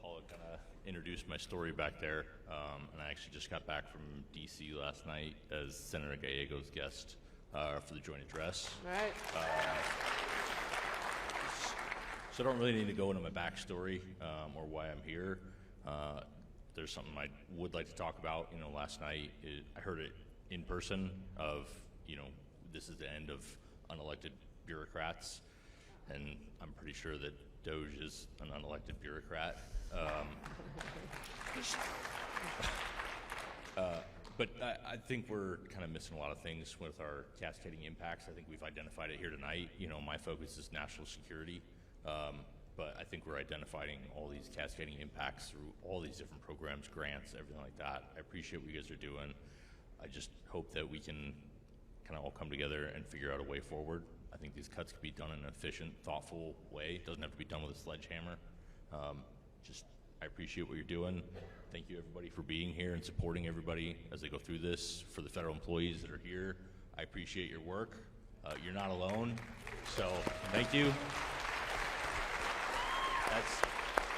Paula kind of introduced my story back there, and I actually just got back from D.C. last night as Senator Gallego's guest for the joint address. Right. So I don't really need to go into my backstory or why I'm here. There's something I would like to talk about. Last night I heard it in person of, this is the end of unelected bureaucrats, and I'm pretty sure that DOGE is an unelected bureaucrat. But I think we're kind of missing a lot of things with our cascading impacts. I think we've identified it here tonight. My focus is national security, but I think we're identifying all these cascading impacts through all these different programs, grants, everything like that. I appreciate what you guys are doing. I just hope that we can kind of all come together and figure out a way forward. I think these cuts can be done in an efficient, thoughtful way. It doesn't have to be done with a sledgehammer. I appreciate what you're doing. Thank you, everybody, for being here and supporting everybody as they go through this. For the federal employees that are here, I appreciate your work. You're not alone, so thank you.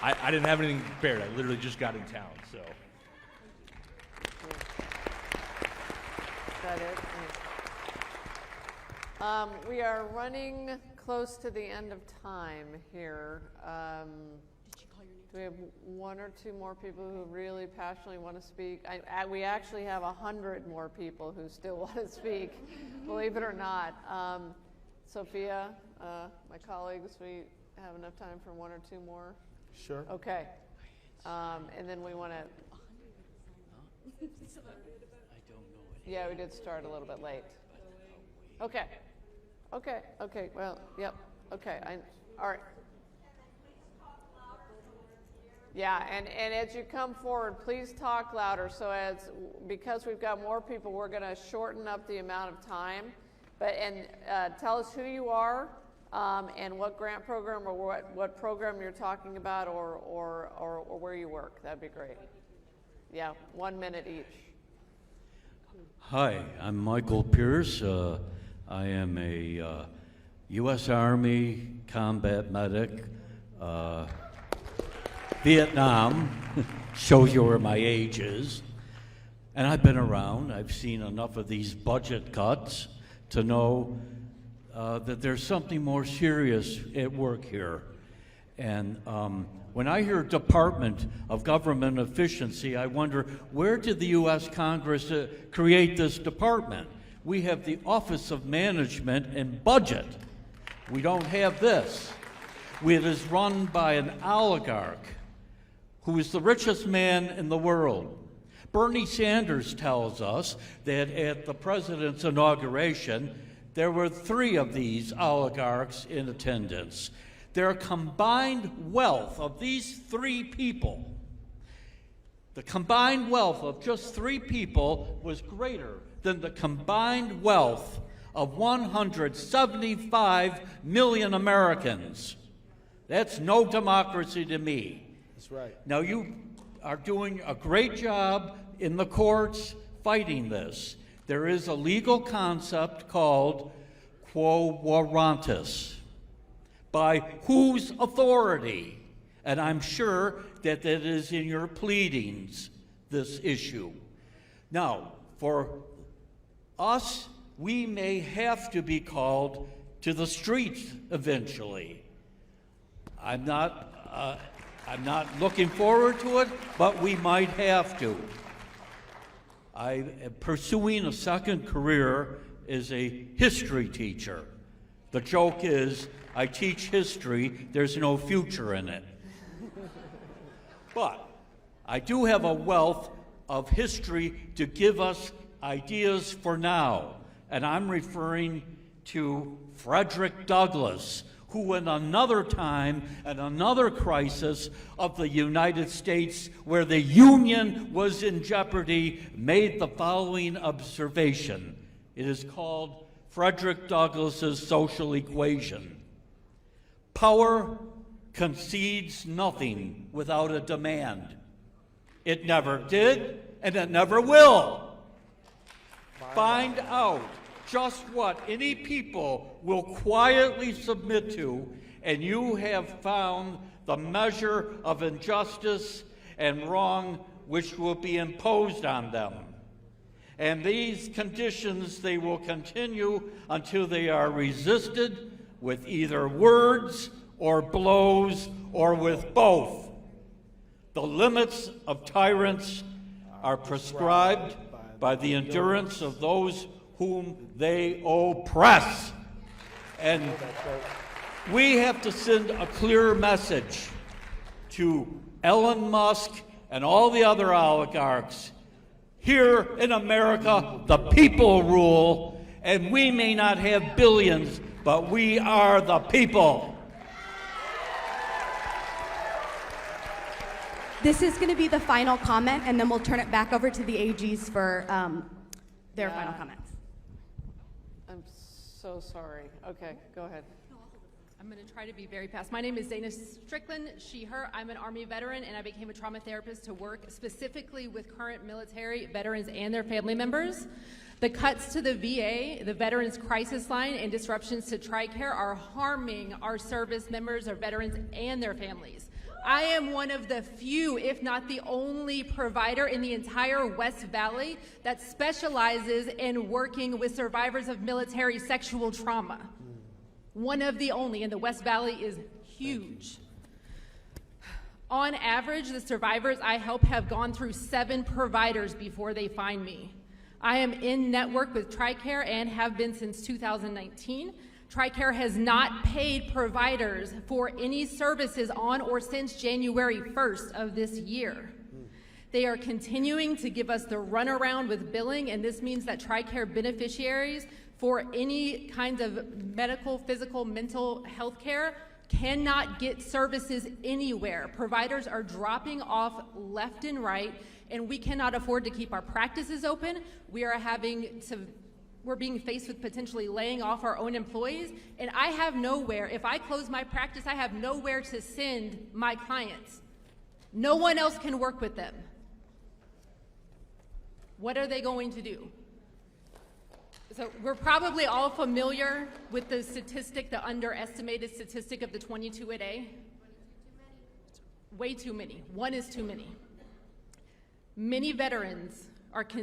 I didn't have anything prepared. I literally just got in town, so that it? We are running close to the end of time here. Do we have one or two more people who really passionately want to speak? We actually have 100 more people who still want to speak, believe it or not. Sophia, my colleagues, we have enough time for one or two more? Sure. Okay. And then we want to... Yeah, we did start a little bit late. Okay. Well, yep. Okay. All right. Yeah, and as you come forward, please talk louder. So because we've got more people, we're going to shorten up the amount of time. And tell us who you are, and what grant program or what program you're talking about, or where you work. That'd be great. Yeah, 1 minute each. Hi, I'm Michael Pierce. I am a U.S. Army combat medic. Vietnam shows you where my age is. And I've been around. I've seen enough of these budget cuts to know that there's something more serious at work here. And when I hear Department of Government Efficiency, I wonder, where did the U.S. Congress create this department? We have the Office of Management and Budget. We don't have this. It is run by an oligarch who is the richest man in the world. Bernie Sanders tells us that at the president's inauguration, there were 3 of these oligarchs in attendance. Their combined wealth of these 3 people, the combined wealth of just 3 people was greater than the combined wealth of 175 million Americans. That's no democracy to me. That's right. Now, you are doing a great job in the courts fighting this. There is a legal concept called quo warrantis. By whose authority? And I'm sure that that is in your pleadings, this issue. Now, for us, we may have to be called to the streets eventually. I'm not looking forward to it, but we might have to. I am pursuing a second career as a history teacher. The joke is, I teach history, there's no future in it. But I do have a wealth of history to give us ideas for now. And I'm referring to Frederick Douglass, who in another time and another crisis of the United States where the Union was in jeopardy, made the following observation. It is called Frederick Douglass's social equation. Power concedes nothing without a demand. It never did, and it never will. Find out just what any people will quietly submit to, and you have found the measure of injustice and wrong which will be imposed on them. And these conditions, they will continue until they are resisted with either words or blows or with both. The limits of tyrants are prescribed by the endurance of those whom they oppress. And we have to send a clear message to Elon Musk and all the other oligarchs. Here in America, the people rule, and we may not have billions, but we are the people. This is going to be the final comment, and then we'll turn it back over to the AGs for their final comments. I'm so sorry. Okay, go ahead. I'm going to try to be very fast. My name is Dana Strickland, she, her. I'm an Army veteran, and I became a trauma therapist to work specifically with current military veterans and their family members. The cuts to the VA, the Veterans Crisis Line, and disruptions to TRICARE are harming our service members, our veterans, and their families. I am one of the few, if not the only provider in the entire West Valley that specializes in working with survivors of military sexual trauma. One of the only, and the West Valley is huge. On average, the survivors I help have gone through 7 providers before they find me. I am in network with TRICARE and have been since 2019. TRICARE has not paid providers for any services on or since January 1st of this year. They are continuing to give us the runaround with billing, and this means that TRICARE beneficiaries for any kinds of medical, physical, mental health care cannot get services anywhere. Providers are dropping off left and right, and we cannot afford to keep our practices open. We're being faced with potentially laying off our own employees, and I have nowhere. If I close my practice, I have nowhere to send my clients. No one else can work with them. What are they going to do? So we're probably all familiar with the statistic, the underestimated statistic of the 22 a day. Way too many. 1 is too many. Many veterans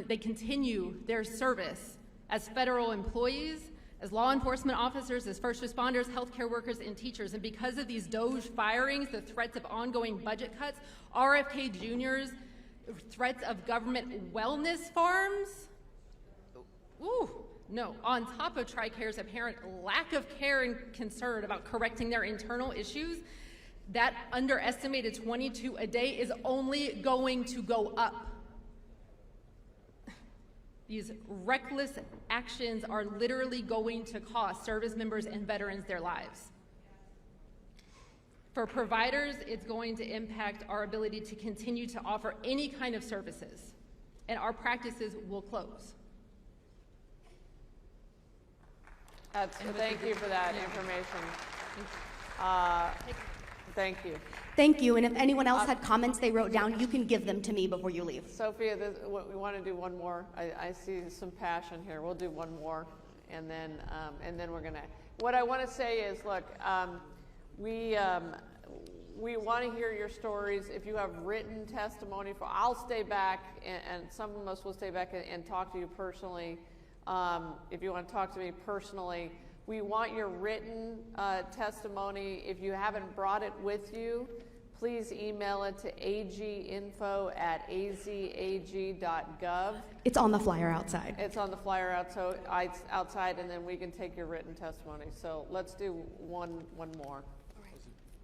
they continue their service as federal employees, as law enforcement officers, as first responders, healthcare workers, and teachers. And because of these DOGE firings, the threats of ongoing budget cuts, RFK Jr.'s threats of government wellness farms, no, on top of TRICARE's apparent lack of care and concern about correcting their internal issues, that underestimated 22 a day is only going to go up. These reckless actions are literally going to cost service members and veterans their lives. For providers, it's going to impact our ability to continue to offer any kind of services, and our practices will close. Thank you for that information. Thank you. Thank you. And if anyone else had comments they wrote down, you can give them to me before you leave. Sophia, we want to do one more. I see some passion here. We'll do one more, and then we're gonna. What I want to say is, look, we want to hear your stories. If you have written testimony, I'll stay back, and some of us will stay back and talk to you personally. If you want to talk to me personally, we want your written testimony. If you haven't brought it with you, please email it to aginfo@azag.gov. It's on the flyer outside. It's on the flyer outside, and then we can take your written testimony. So let's do one more.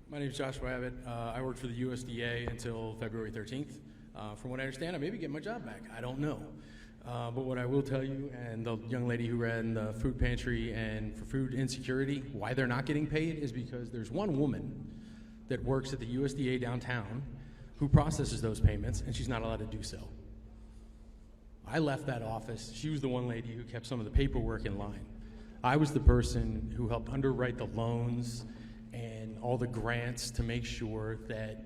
My name is Joshua Abbott. I worked for the USDA until February 13th. From what I understand, I may be getting my job back. I don't know. But what I will tell you, and the young lady who ran the food pantry and for food insecurity, why they're not getting paid is because there's one woman that works at the USDA downtown who processes those payments, and she's not allowed to do so. I left that office. She was the one lady who kept some of the paperwork in line. I was the person who helped underwrite the loans and all the grants to make sure that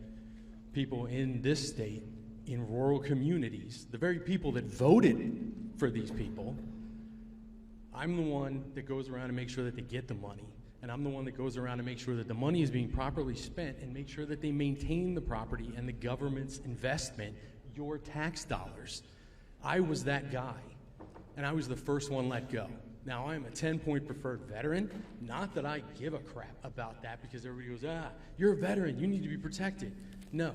people in this state, in rural communities, the very people that voted for these people, I'm the one that goes around and makes sure that they get the money. And I'm the one that goes around and makes sure that the money is being properly spent and make sure that they maintain the property and the government's investment, your tax dollars. I was that guy, and I was the first one let go. Now, I'm a 10-point preferred veteran. Not that I give a crap about that, because everybody goes, you're a veteran, you need to be protected. No.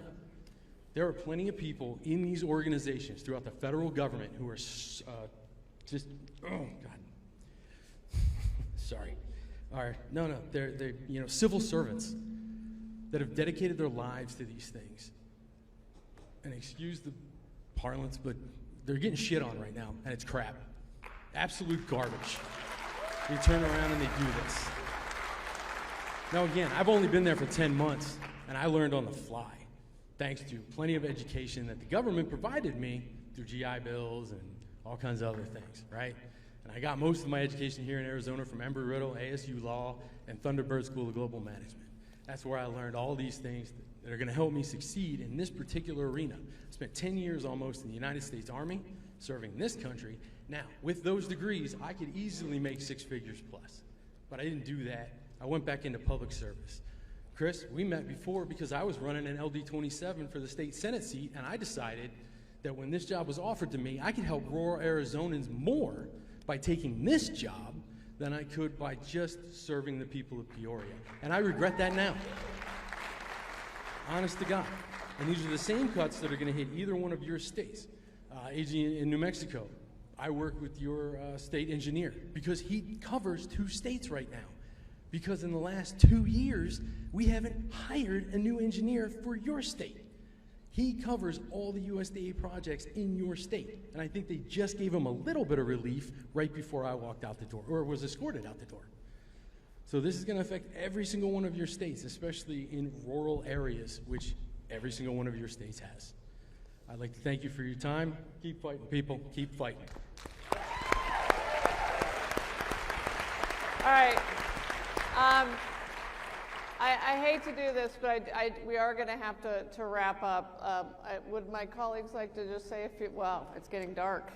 There are plenty of people in these organizations throughout the federal government who are sorry. They're civil servants that have dedicated their lives to these things. And excuse the parlance, but they're getting shit on right now, and it's crap. Absolute garbage. They turn around and they do this. Now again, I've only been there for 10 months, and I learned on the fly, thanks to plenty of education that the government provided me through GI Bills and all kinds of other things, right? And I got most of my education here in Arizona from Embry-Riddle, ASU Law, and Thunderbird School of Global Management. That's where I learned all these things that are gonna help me succeed in this particular arena. I spent 10 years almost in the United States Army, serving this country. Now, with those degrees, I could easily make 6 figures plus, but I didn't do that. I went back into public service. Chris, we met before because I was running an LD27 for the state Senate seat, and I decided that when this job was offered to me, I could help rural Arizonans more by taking this job than I could by just serving the people of Peoria. And I regret that now. Honest to God. And these are the same cuts that are going to hit either one of your states. AG in New Mexico, I work with your state engineer because he covers 2 states right now. Because in the last 2 years, we haven't hired a new engineer for your state. He covers all the USDA projects in your state. And I think they just gave him a little bit of relief right before I walked out the door, or was escorted out the door. So this is going to affect every single one of your states, especially in rural areas, which every single one of your states has. I'd like to thank you for your time. Keep fighting, people. Keep fighting. All right. I hate to do this, but we are going to have to wrap up. Would my colleagues like to just say a few? Well, it's getting dark.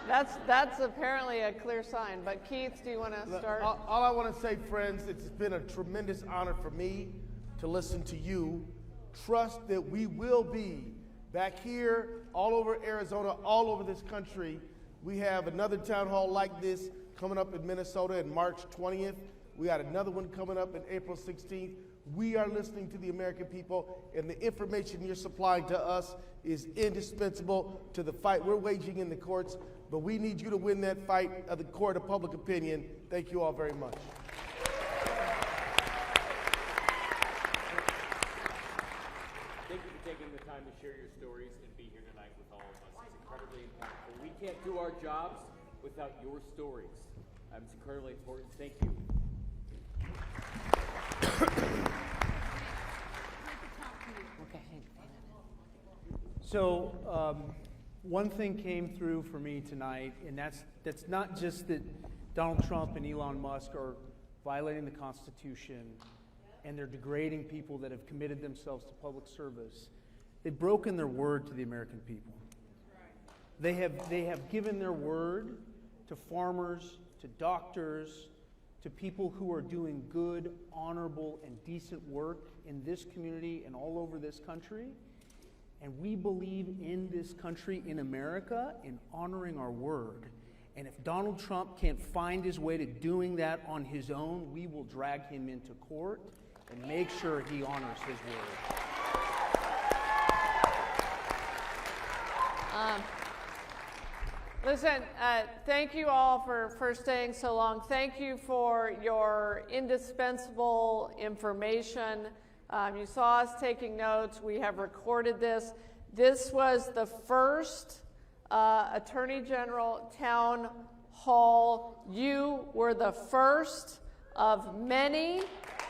That's apparently a clear sign. But Keith, do you want to start? All I want to say, friends, it's been a tremendous honor for me to listen to you. Trust that we will be back here, all over Arizona, all over this country. We have another town hall like this coming up in Minnesota on March 20th. We got another one coming up in April 16th. We are listening to the American people, and the information you're supplying to us is indispensable to the fight we're waging in the courts. But we need you to win that fight of the court of public opinion. Thank you all very much. Thank you for taking the time to share your stories and be here tonight with all of us. It's incredibly important. We can't do our jobs without your stories. It's incredibly important. Thank you. So one thing came through for me tonight, and that's not just that Donald Trump and Elon Musk are violating the Constitution and they're degrading people that have committed themselves to public service. They've broken their word to the American people. They have given their word to farmers, to doctors, to people who are doing good, honorable, and decent work in this community and all over this country. And we believe in this country, in America, in honoring our word. And if Donald Trump can't find his way to doing that on his own, we will drag him into court and make sure he honors his word. Listen, thank you all for staying so long. Thank you for your indispensable information. You saw us taking notes. We have recorded this. This was the first Attorney General Town Hall. You were the first of many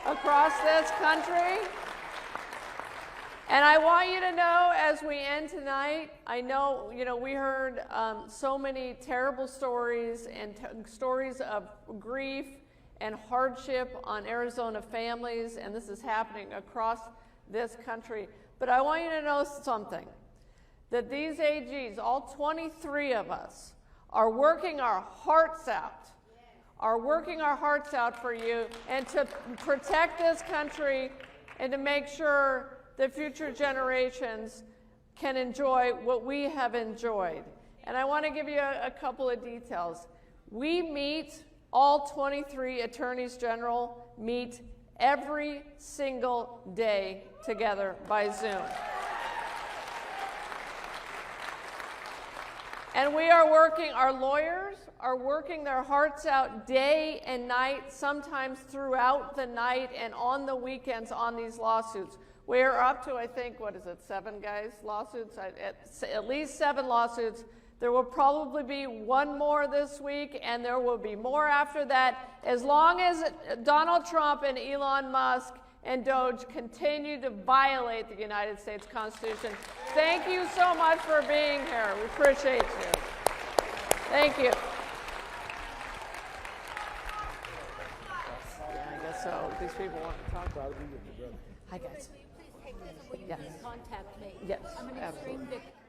across this country. And I want you to know, as we end tonight, I know, we heard so many terrible stories and stories of grief and hardship on Arizona families, and this is happening across this country. But I want you to know something, that these AGs, all 23 of us, are working our hearts out, for you and to protect this country and to make sure that future generations can enjoy what we have enjoyed. And I want to give you a couple of details. We meet, all 23 attorneys general meet every single day together by Zoom. And we are working, our lawyers are working their hearts out day and night, sometimes throughout the night and on the weekends on these lawsuits. We are up to, I think, 7 guys, lawsuits? At least 7 lawsuits. There will probably be one more this week, and there will be more after that, as long as Donald Trump and Elon Musk and DOGE continue to violate the United States Constitution. Thank you so much for being here. We appreciate you. Thank you. Yeah, I guess so. These people want to talk about it. Hi, guys. Will you please take this and will you Yes. please contact me? Yes, I'm an absolutely. extreme victim.